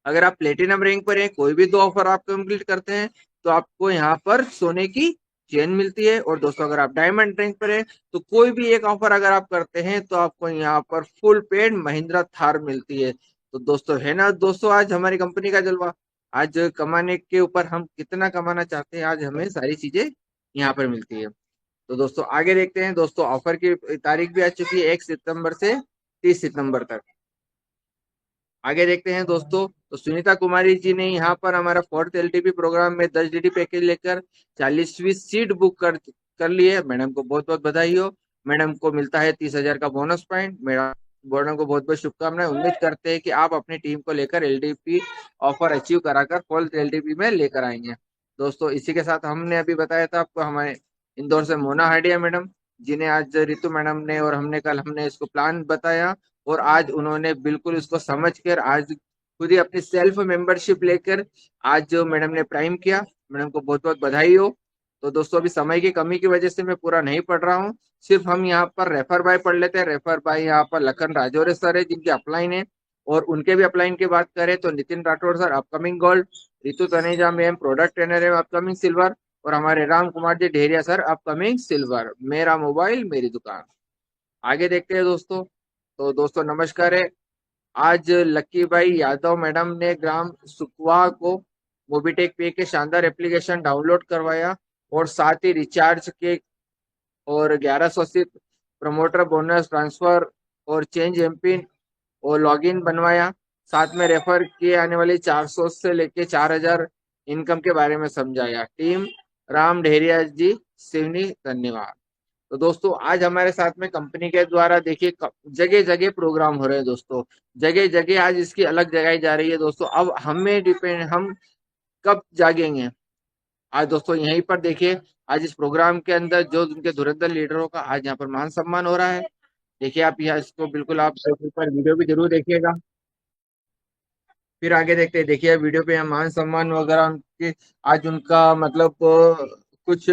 अगर आप प्लेटिनम रैंक पर हैं, कोई भी 2 ऑफर आप कंप्लीट करते हैं तो आपको यहाँ पर सोने की चेन मिलती है। और दोस्तों अगर आप डायमंड रैंक पर हैं तो कोई भी एक ऑफर अगर आप करते हैं तो आपको यहाँ पर फुल पेड महिंद्रा थार मिलती है। तो दोस्तों है ना दोस्तों, आज हमारी कंपनी का जलवा। आज कमाने के ऊपर हम कितना कमाना चाहते हैं, आज हमें सारी चीजें यहाँ पर मिलती है। तो दोस्तों आगे देखते हैं। दोस्तों ऑफर की तारीख भी आ चुकी है 1 सितंबर से 30 सितंबर तक। आगे देखते हैं दोस्तों। तो सुनीता कुमारी जी ने यहाँ पर हमारा 4th LTP प्रोग्राम में 10 DD पैकेज लेकर 40वीं सीट बुक कर ली है। मैडम को बहुत बहुत बधाई हो। मैडम को मिलता है 30,000 का बोनस पॉइंट। मैडम को बहुत बहुत शुभकामनाएं। उम्मीद करते हैं कि आप अपनी टीम को लेकर LTP ऑफर अचीव कराकर 4th LTP में लेकर आएंगे। दोस्तों इसी के साथ हमने अभी बताया था आपको हमारे इंदौर से मोना हाडिया मैडम, जिन्हें आज रितु मैडम ने और हमने इसको प्लान बताया और आज उन्होंने बिल्कुल इसको समझकर आज खुद ही अपनी सेल्फ मेंबरशिप लेकर आज जो मैडम ने प्राइम किया, मैडम को बहुत बहुत बधाई हो। तो दोस्तों अभी समय की कमी की वजह से मैं पूरा नहीं पढ़ रहा हूँ, सिर्फ हम यहाँ पर रेफर बाय पढ़ लेते हैं। रेफर बाय यहाँ पर लखन राजौरे सर है जिनके अपलाइन है, और उनके भी अपलाइन की बात करें तो Nitin Rathore sir upcoming gold, Ritu Taneja ma'am product trainer है अपकमिंग सिल्वर, और हमारे Ram Kumar ji ढेरिया sir upcoming silver. मेरा मोबाइल मेरी दुकान। आगे देखते हैं दोस्तों। तो दोस्तों नमस्कार है। आज लक्की भाई यादव मैडम ने ग्राम सुकवा को मोबीटेक पे के शानदार एप्लीकेशन डाउनलोड करवाया और साथ ही रिचार्ज के और 1100 से प्रमोटर बोनस ट्रांसफर और चेंज एमपिन और लॉगिन बनवाया। साथ में रेफर किए आने वाली 400 से लेके 4000 इनकम के बारे में समझाया। टीम राम ढेरिया जी सिवनी धन्यवाद। तो दोस्तों आज हमारे साथ में कंपनी के द्वारा देखिए जगह जगह प्रोग्राम हो रहे हैं दोस्तों, जगह जगह आज इसकी अलग जगाई जा रही है दोस्तों। अब हमें डिपेंड, हम कब जागेंगे। आज दोस्तों यहीं पर देखिए, आज इस प्रोग्राम के अंदर जो उनके धुरंधर लीडरों का आज यहाँ पर मान सम्मान हो रहा है। देखिए आप यहाँ इसको बिल्कुल आप पर वीडियो भी जरूर देखिएगा। फिर आगे देखते हैं। देखिए वीडियो पे यहाँ मान सम्मान वगैरह उनके आज उनका मतलब कुछ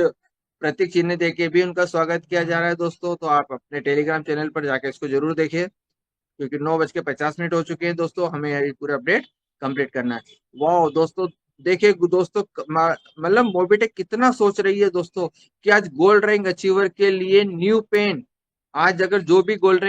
प्रतीक चिन्ह देके भी उनका स्वागत किया जा रहा है दोस्तों। तो आप अपने टेलीग्राम चैनल पर जाके इसको जरूर देखिए, क्योंकि 9:50 हो चुके हैं दोस्तों, हमें ये पूरा अपडेट कंप्लीट करना है। वाह दोस्तों देखिए दोस्तों, मतलब मोबीटेक कितना सोच रही है दोस्तों कि आज गोल्ड रैंक अचीवर के लिए न्यू पेन, आज अगर जो भी गोल्ड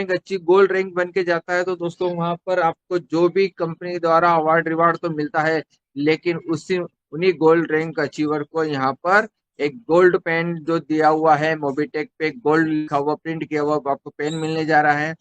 रैंक बन के जाता है तो दोस्तों वहां पर आपको जो भी कंपनी द्वारा अवार्ड रिवार्ड तो मिलता है, लेकिन उसी उन्हीं गोल्ड रैंक अचीवर को यहाँ पर एक गोल्ड पेन जो दिया हुआ है मोबीटेक पे गोल्ड लिखा हुआ प्रिंट किया हुआ आपको पेन मिलने जा रहा है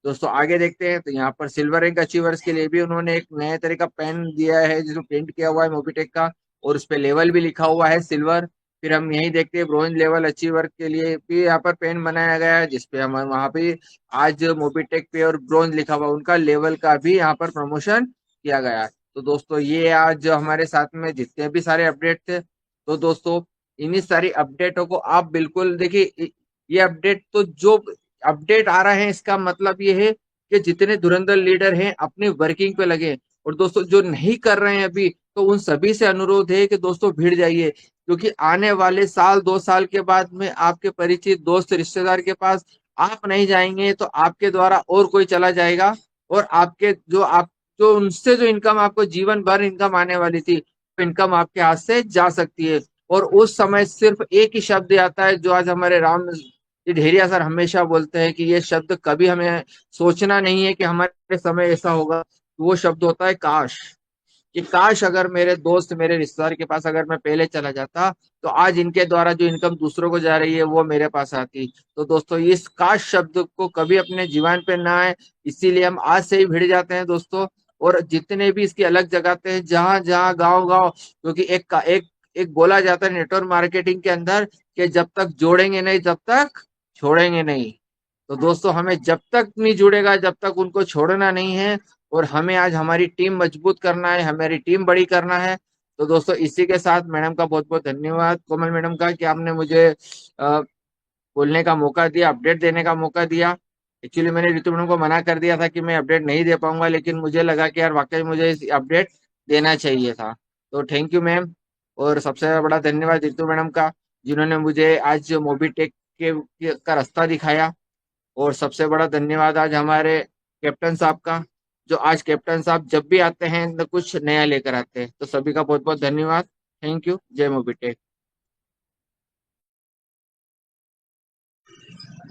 दोस्तों। आगे देखते हैं। तो यहाँ पर सिल्वर रैंक अचीवर्स के लिए भी उन्होंने एक नए तरह का पेन दिया है जिसको प्रिंट किया हुआ है मोबीटेक का, और उस पर लेवल भी लिखा हुआ है सिल्वर। फिर हम यही देखते हैं ब्रोंज लेवल अचीवर के लिए भी यहाँ पर पेन बनाया गया है, जिसपे हम वहाँ पे आज मोबीटेक पे और ब्रोंज लिखा हुआ उनका लेवल का भी यहाँ पर प्रमोशन किया गया है। तो दोस्तों ये आज हमारे साथ में जितने भी सारे अपडेट थे, तो दोस्तों इन्हीं सारी अपडेटों को आप बिल्कुल देखिए। ये अपडेट तो जो अपडेट आ रहा है इसका मतलब ये है कि जितने धुरंधर लीडर हैं अपनी वर्किंग पे लगे, और दोस्तों जो नहीं कर रहे हैं अभी तो उन सभी से अनुरोध है कि दोस्तों भिड़ जाइए, क्योंकि आने वाले साल 2 साल के बाद में आपके परिचित दोस्त रिश्तेदार के पास आप नहीं जाएंगे तो आपके द्वारा और कोई चला जाएगा, और आपके जो उनसे जो इनकम आपको जीवन भर इनकम आने वाली थी, इनकम आपके हाथ से जा सकती है। और उस समय सिर्फ एक ही शब्द आता है जो आज हमारे राम ढेरिया सर हमेशा बोलते हैं कि ये शब्द कभी हमें सोचना नहीं है कि हमारे समय ऐसा होगा। वो शब्द होता है काश, कि काश अगर मेरे दोस्त मेरे रिश्तेदार के पास अगर मैं पहले चला जाता तो आज इनके द्वारा जो इनकम दूसरों को जा रही है वो मेरे पास आती। तो दोस्तों इस काश शब्द को कभी अपने जीवन पे ना आए, इसीलिए हम आज से ही भिड़ जाते हैं दोस्तों। और जितने भी इसकी अलग जगह हैं, जहां जहां गांव-गांव, क्योंकि एक बोला जाता है नेटवर्क मार्केटिंग के अंदर कि जब तक जोड़ेंगे नहीं तब तक छोड़ेंगे नहीं। तो दोस्तों हमें जब तक नहीं जुड़ेगा जब तक उनको छोड़ना नहीं है, और हमें आज हमारी टीम मजबूत करना है, हमारी टीम बड़ी करना है। तो दोस्तों इसी के साथ मैडम का बहुत बहुत धन्यवाद, कोमल मैडम का, कि आपने मुझे बोलने का मौका दिया, अपडेट देने का मौका दिया। एक्चुअली मैंने रितु मैडम को मना कर दिया था कि मैं अपडेट नहीं दे पाऊंगा, लेकिन मुझे लगा कि यार वाकई मुझे इस अपडेट देना चाहिए था। तो थैंक यू मैम, और सबसे बड़ा धन्यवाद रितु मैडम का, जिन्होंने मुझे आज मोबीटेक का रास्ता दिखाया। और सबसे बड़ा धन्यवाद आज हमारे कैप्टन साहब का, जो आज कैप्टन साहब जब भी आते हैं तो कुछ नया लेकर आते हैं। तो सभी का बहुत बहुत धन्यवाद। Thank you. जय Mobitech.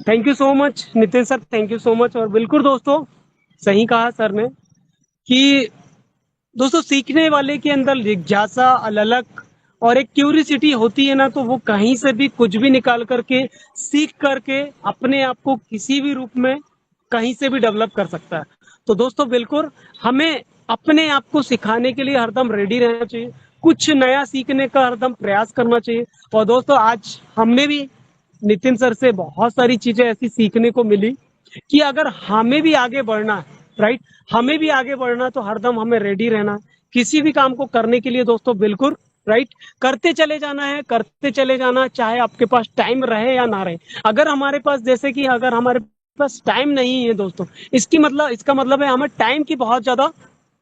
Thank you so much Nitin sir, thank you so much. और बिल्कुल दोस्तों सही कहा सर ने कि दोस्तों सीखने वाले के अंदर जिज्ञासा अलग और एक क्यूरियोसिटी होती है ना, तो वो कहीं से भी कुछ भी निकाल करके सीख करके अपने आप को किसी भी रूप में कहीं से भी डेवलप कर सकता है। तो दोस्तों बिल्कुल हमें अपने आप को सिखाने के लिए हरदम रेडी रहना चाहिए, कुछ नया सीखने का हरदम प्रयास करना चाहिए। और दोस्तों आज हमने भी नितिन सर से बहुत सारी चीजें ऐसी सीखने को मिली कि अगर हमें भी आगे बढ़ना है, राइट, हमें भी आगे बढ़ना, तो हरदम हमें रेडी रहना है किसी भी काम को करने के लिए दोस्तों। बिल्कुल राइट, करते चले जाना है, करते चले जाना, चाहे आपके पास टाइम रहे या ना रहे। अगर हमारे पास, जैसे कि अगर हमारे पास टाइम नहीं है दोस्तों, इसका मतलब है हमें टाइम की बहुत ज्यादा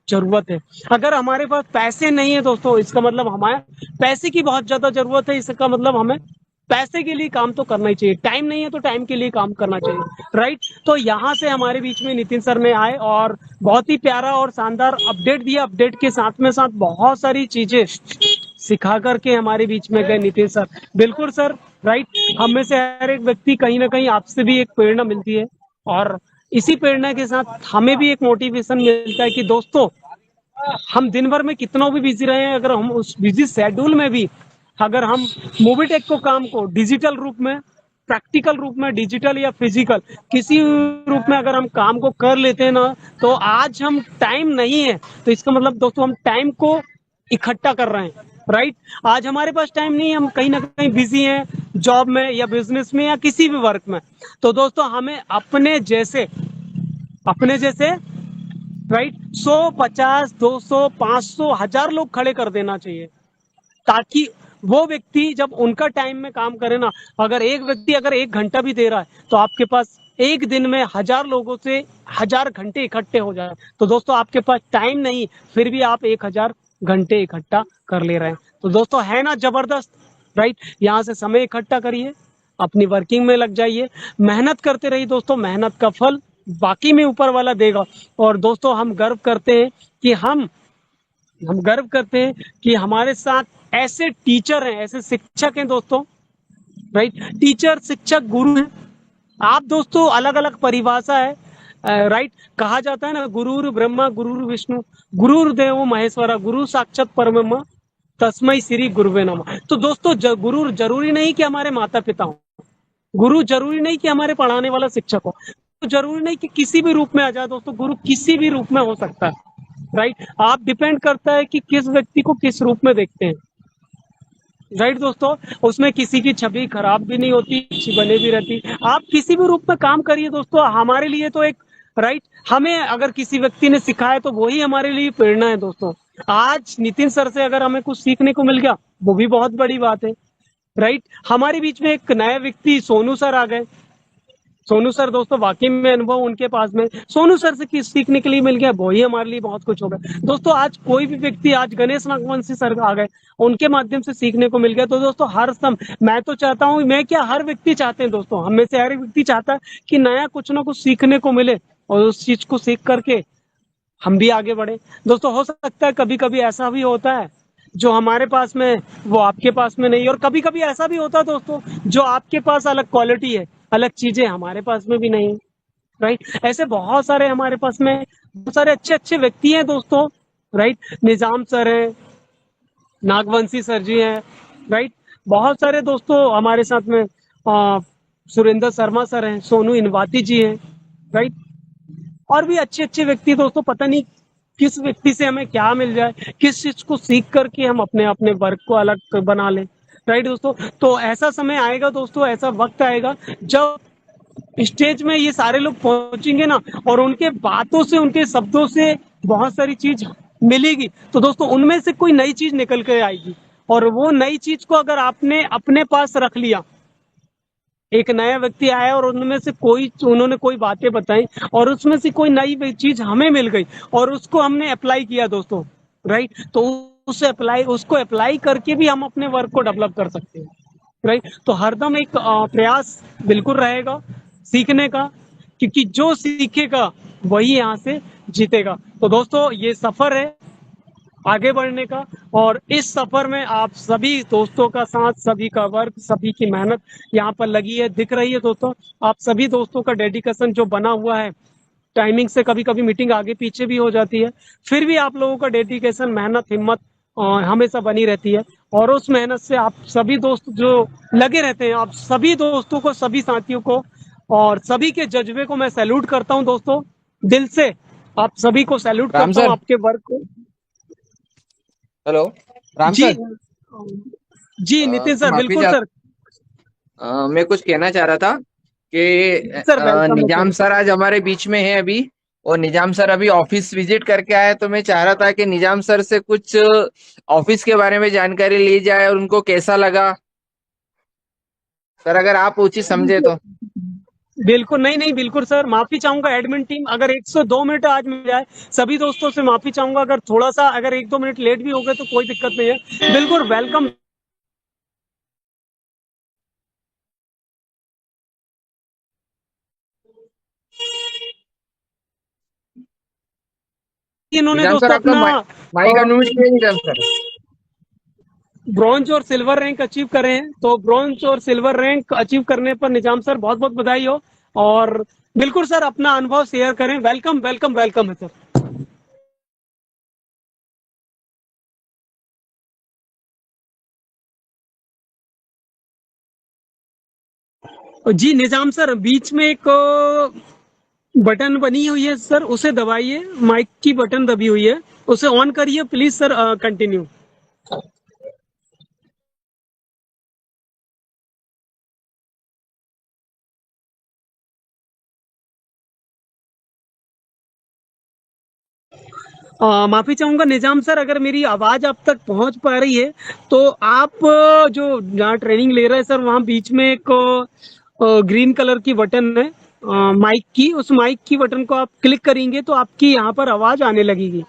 जरूरत है। अगर हमारे पास पैसे नहीं है दोस्तों, इसका मतलब हमारे पैसे की बहुत ज्यादा जरूरत है। इसका मतलब हमें पैसे के लिए काम तो करना ही चाहिए। टाइम नहीं है तो टाइम के लिए काम करना चाहिए, राइट। तो यहाँ से हमारे बीच में नितिन सर ने आए और बहुत ही प्यारा और शानदार अपडेट दिया। अपडेट के साथ में साथ बहुत सारी चीजें सिखा करके हमारे बीच में गए नितिन सर। बिल्कुल सर, राइट। हम में से हर एक व्यक्ति कहीं ना कहीं आपसे भी एक प्रेरणा मिलती है, और इसी प्रेरणा के साथ हमें भी एक मोटिवेशन मिलता है कि दोस्तों हम दिन भर में कितना भी बिजी रहे हैं, अगर हम उस बिजी शेड्यूल में भी अगर हम मोबिटेक को काम को डिजिटल रूप में, प्रैक्टिकल रूप में, डिजिटल या फिजिकल किसी रूप में अगर हम काम को कर लेते हैं ना, तो आज हम टाइम नहीं है तो इसका मतलब दोस्तों हम टाइम को इकट्ठा कर रहे हैं, राइट। आज हमारे पास टाइम नहीं है, हम कहीं ना कहीं बिजी हैं जॉब में या बिजनेस में या किसी भी वर्क में। तो दोस्तों हमें अपने जैसे राइट 100, 50, 200, 500, 1000 लोग खड़े कर देना चाहिए, ताकि वो व्यक्ति जब उनका टाइम में काम करे ना, अगर एक व्यक्ति अगर 1 घंटा भी दे रहा है तो आपके पास एक दिन में 1000 लोगों से 1000 घंटे इकट्ठे हो जाए। तो दोस्तों आपके पास टाइम नहीं, फिर भी आप 1000 घंटे इकट्ठा कर ले रहे हैं। तो दोस्तों है ना जबरदस्त, राइट। यहाँ से समय इकट्ठा करिए, अपनी वर्किंग में लग जाइए, मेहनत करते रहिए दोस्तों, मेहनत का फल बाकी में ऊपर वाला देगा। और दोस्तों हम गर्व करते हैं कि हमारे साथ ऐसे टीचर हैं, ऐसे शिक्षक हैं दोस्तों, राइट। टीचर, शिक्षक, गुरु हैं। आप दोस्तों अलग अलग परिभाषा है, राइट। कहा जाता है ना, गुरुर ब्रह्मा गुरुर विष्णु गुरुर देवो महेश्वरा गुरु साक्षात परब्रह्म तस्मै श्री गुरुवे नमः। तो दोस्तों गुरु जरूरी नहीं कि हमारे माता पिता हो, गुरु जरूरी नहीं कि हमारे पढ़ाने वाला शिक्षक हो, तो जरूरी नहीं कि किसी भी रूप में आ जाए दोस्तों। गुरु किसी भी रूप में हो सकता है, राइट। आप डिपेंड करता है कि किस व्यक्ति को किस रूप में देखते हैं, राइट दोस्तों। उसमें किसी की छवि खराब भी नहीं होती, अच्छी बनी भी रहती। आप किसी भी रूप में काम करिए दोस्तों, हमारे लिए तो एक, राइट, हमें अगर किसी व्यक्ति ने सिखाया तो वही हमारे लिए प्रेरणा है दोस्तों। आज नितिन सर से अगर हमें कुछ सीखने को मिल गया, वो भी बहुत बड़ी बात है, राइट। हमारे बीच में एक नया व्यक्ति सोनू सर आ गए। सोनू सर दोस्तों वाकई में अनुभव उनके पास में, सोनू सर से किस सीखने के लिए मिल गया, वही हमारे लिए बहुत कुछ हो गया दोस्तों। आज कोई भी व्यक्ति, आज गणेश नागवंशी सर आ गए, उनके माध्यम से सीखने को मिल गया। तो दोस्तों मैं तो चाहता हूँ, मैं क्या, हर व्यक्ति चाहते हैं दोस्तों, हम में से हर एक व्यक्ति चाहता है कि नया कुछ ना कुछ सीखने को मिले, और उस चीज को सीख करके हम भी आगे बढ़े दोस्तों। हो सकता है कभी कभी ऐसा भी होता है जो हमारे पास में वो आपके पास में नहीं, और कभी कभी ऐसा भी होता है दोस्तों जो आपके पास अलग क्वालिटी है, अलग चीजें हमारे पास में भी नहीं, राइट। ऐसे बहुत सारे हमारे पास में बहुत सारे अच्छे अच्छे व्यक्ति हैं दोस्तों, राइट। निजाम सर हैं, नागवंशी सर जी हैं, राइट। बहुत सारे दोस्तों हमारे साथ में सुरेंद्र शर्मा सर हैं, सोनू इनवाती जी हैं, राइट। और भी अच्छे अच्छे व्यक्ति दोस्तों, पता नहीं किस व्यक्ति से हमें क्या मिल जाए, किस चीज को सीख करके हम अपने अपने वर्क को अलग बना लें। राइट दोस्तों, तो ऐसा समय आएगा दोस्तों, ऐसा वक्त आएगा जब स्टेज में ये सारे लोग पहुंचेंगे ना, और उनके बातों से, उनके शब्दों से बहुत सारी चीज मिलेगी, तो दोस्तों उनमें से कोई नई चीज निकल के आएगी। और वो नई चीज को अगर आपने अपने पास रख लिया, एक नया व्यक्ति आया और उनमें से कोई, उन्होंने कोई बातें बताई और उसमें से कोई नई चीज हमें मिल गई और उसको हमने अप्लाई किया दोस्तों, राइट, तो उसको अप्लाई करके भी हम अपने वर्क को डेवलप कर सकते हैं। राइट, तो हरदम एक प्रयास बिल्कुल रहेगा सीखने का, क्योंकि जो सीखेगा वही यहाँ से जीतेगा। तो दोस्तों ये सफर है आगे बढ़ने का, और इस सफर में आप सभी दोस्तों का साथ, सभी का वर्क, सभी की मेहनत यहाँ पर लगी है, दिख रही है दोस्तों। आप सभी दोस्तों का डेडिकेशन जो बना हुआ है, टाइमिंग से कभी कभी मीटिंग आगे पीछे भी हो जाती है, फिर भी आप लोगों का डेडिकेशन, मेहनत, हिम्मत हमेशा बनी रहती है। और उस मेहनत से आप सभी दोस्त जो लगे रहते हैं, आप सभी दोस्तों को, सभी साथियों को और सभी के जज्बे को मैं सैल्यूट करता हूं दोस्तों, दिल से आप सभी को सैल्यूट राम करता हूं, सर, आपके वर्क को। Hello Ram ji sir. जी नितिन सर, माफी बिल्कुल चाह सर। मैं कुछ कहना चाह रहा था कि सर वेलकम है निजाम सर। सर आज हमारे बीच में है अभी, और निजाम सर अभी ऑफिस विजिट करके आए, तो मैं चाह रहा था कि निजाम सर से कुछ ऑफिस के बारे में जानकारी ली जाए और उनको कैसा लगा। सर अगर आप उचित समझे तो। बिल्कुल, नहीं नहीं, बिल्कुल सर, माफी चाहूंगा एडमिन टीम, अगर 102 मिनट आज मिल जाए, सभी दोस्तों से माफी चाहूंगा, अगर थोड़ा सा, अगर 1-2 मिनट लेट भी हो गए तो कोई दिक्कत नहीं है, बिल्कुल वेलकम। इन्होंने निजाम सर दोस्तों आपका अपना माइक अनम्यूट किया निजाम सर। ब्रॉन्ज और सिल्वर रैंक अचीव करे हैं, तो ब्रॉन्ज और सिल्वर रैंक अचीव करने पर निजाम सर बहुत बहुत बधाई हो। और बिल्कुल सर अपना अनुभव शेयर करें, वेलकम वेलकम वेलकम है सर। जी निजाम सर, बीच में एक बटन बनी हुई है सर, उसे दबाइए, माइक की बटन दबी हुई है, उसे ऑन करिए प्लीज सर, कंटिन्यू। माफी चाहूंगा निजाम सर, अगर मेरी आवाज आप तक पहुंच पा रही है तो आप जो जहाँ ट्रेनिंग ले रहे हैं सर, वहाँ बीच में एक ग्रीन कलर की बटन है माइक की, उस माइक की बटन को आप क्लिक करेंगे तो आपकी यहाँ पर आवाज आने लगेगी।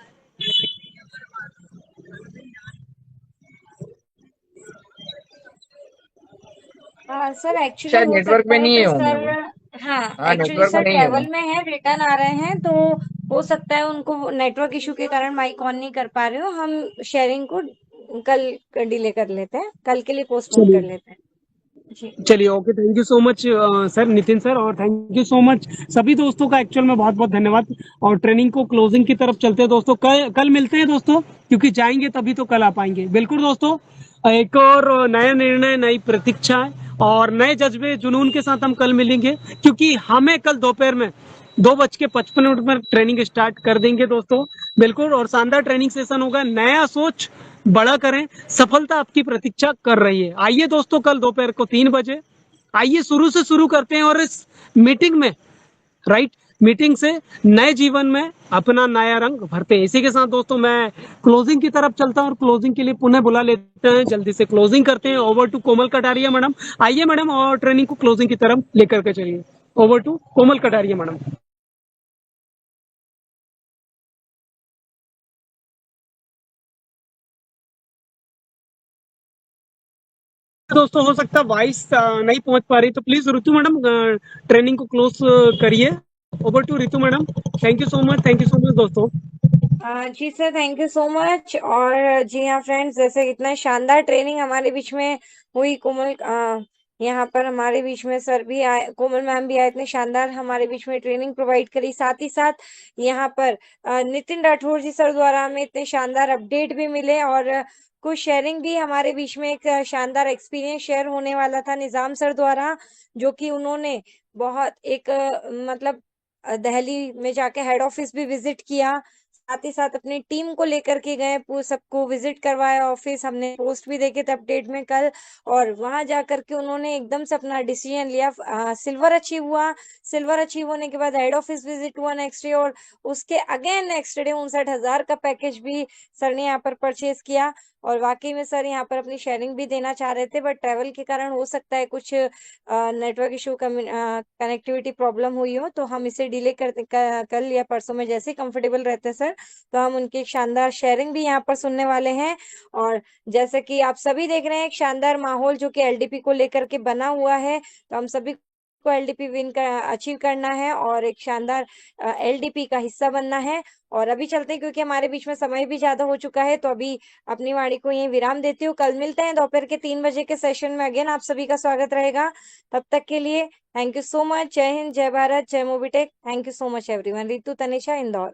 सर एक्चुअली शायद हो नेटवर्क सकता में है नहीं कि है होंगे सर, वो। हाँ हाँ, एक्चुअली नेटवर्क में सर नहीं है वो। ट्रेवल में है, रिटर्न आ रहे हैं, तो हो सकता है उनको नेटवर्क इशू के कारण माइक ऑन नहीं कर पा रहे हो। हम शेयरिंग को कल डिले कर लेते हैं, कल के लिए पोस्टपोन कर चलिए लेते हैं। जी चलिए, okay, thank you so much sir, Nitin sir, और थैंक यू सो मच सभी दोस्तों का एक्चुअल में बहुत बहुत धन्यवाद। और ट्रेनिंग को क्लोजिंग की तरफ चलते हैं दोस्तों, कल कल मिलते हैं दोस्तों, क्योंकि जाएंगे तभी तो कल आ पाएंगे। बिल्कुल दोस्तों, एक और नया निर्णय, नई प्रतीक्षा और नए जज्बे जुनून के साथ हम कल मिलेंगे, क्योंकि हमें कल दोपहर में 2:55 पर ट्रेनिंग स्टार्ट कर देंगे दोस्तों। बिल्कुल, और शानदार ट्रेनिंग सेशन होगा, नया सोच बड़ा करें, सफलता आपकी प्रतीक्षा कर रही है। आइए दोस्तों, कल दोपहर को 3 बजे आइए, शुरू से शुरू करते हैं और इस मीटिंग में, राइट, मीटिंग से नए जीवन में अपना नया रंग भरते हैं। इसी के साथ दोस्तों मैं क्लोजिंग की तरफ चलता हूं, और क्लोजिंग के लिए पुनः बुला लेते हैं, जल्दी से क्लोजिंग करते हैं। Over to Komal Kataria madam, आइए मैडम, और ट्रेनिंग को क्लोजिंग की तरफ लेकर के चलिए। Over to Komal Kataria madam. दोस्तों हो सकता है वॉइस नहीं पहुंच पा रही, तो प्लीज ऋतु मैडम ट्रेनिंग को क्लोज करिए। Over to Ritu madam. Thank you so much, thank you so much दोस्तों। जी sir, thank you so much. और जी हाँ फ्रेंड्स, जैसे इतना शानदार ट्रेनिंग हमारे बीच में हुई, कोमल यहाँ पर हमारे बीच में सर भी आए, कोमल मैम भी आए, इतने शानदार हमारे बीच में ट्रेनिंग प्रोवाइड करी, साथ ही साथ यहाँ पर नितिन राठौर जी सर द्वारा हमें इतने शानदार अपडेट भी मिले, और कुछ शेयरिंग भी हमारे बीच में, एक शानदार एक्सपीरियंस शेयर होने वाला था निजाम सर द्वारा, जो कि उन्होंने बहुत एक मतलब दिल्ली में जाके हेड ऑफिस भी विजिट किया, साथ ही साथ अपनी टीम को लेकर के गए, सबको विजिट करवाया ऑफिस, हमने पोस्ट भी देखे थे अपडेट में कल, और वहां जा करके उन्होंने एकदम से अपना डिसीजन लिया। सिल्वर अचीव हुआ, सिल्वर अचीव होने के बाद हेड ऑफिस विजिट हुआ नेक्स्ट डे, और उसके अगेन नेक्स्ट डे 59,000 का पैकेज भी सर ने यहाँ पर परचेज किया। और वाकई में सर यहाँ पर अपनी शेयरिंग भी देना चाह रहे थे, बट ट्रेवल के कारण हो सकता है कुछ नेटवर्क इशू, कनेक्टिविटी प्रॉब्लम हुई हो, तो हम इसे डिले कल या परसों में जैसे कंफर्टेबल रहते हैं सर, तो हम उनकी एक शानदार शेयरिंग भी यहाँ पर सुनने वाले हैं। और जैसे कि आप सभी देख रहे हैं, एक शानदार माहौल जो कि एलडीपी को लेकर के बना हुआ है, तो हम सभी को एलडीपी विन का अचीव करना है और एक शानदार एलडीपी का हिस्सा बनना है। और अभी चलते हैं, क्योंकि हमारे बीच में समय भी ज्यादा हो चुका है, तो अभी अपनी वाणी को यही विराम देती हूँ। कल मिलते हैं दोपहर के 3 बजे के सेशन में, अगेन आप सभी का स्वागत रहेगा। तब तक के लिए थैंक यू सो मच। जय हिंद, जय भारत, जय Mobitech. Thank you so much everyone. Ritu Tanisha, Indore.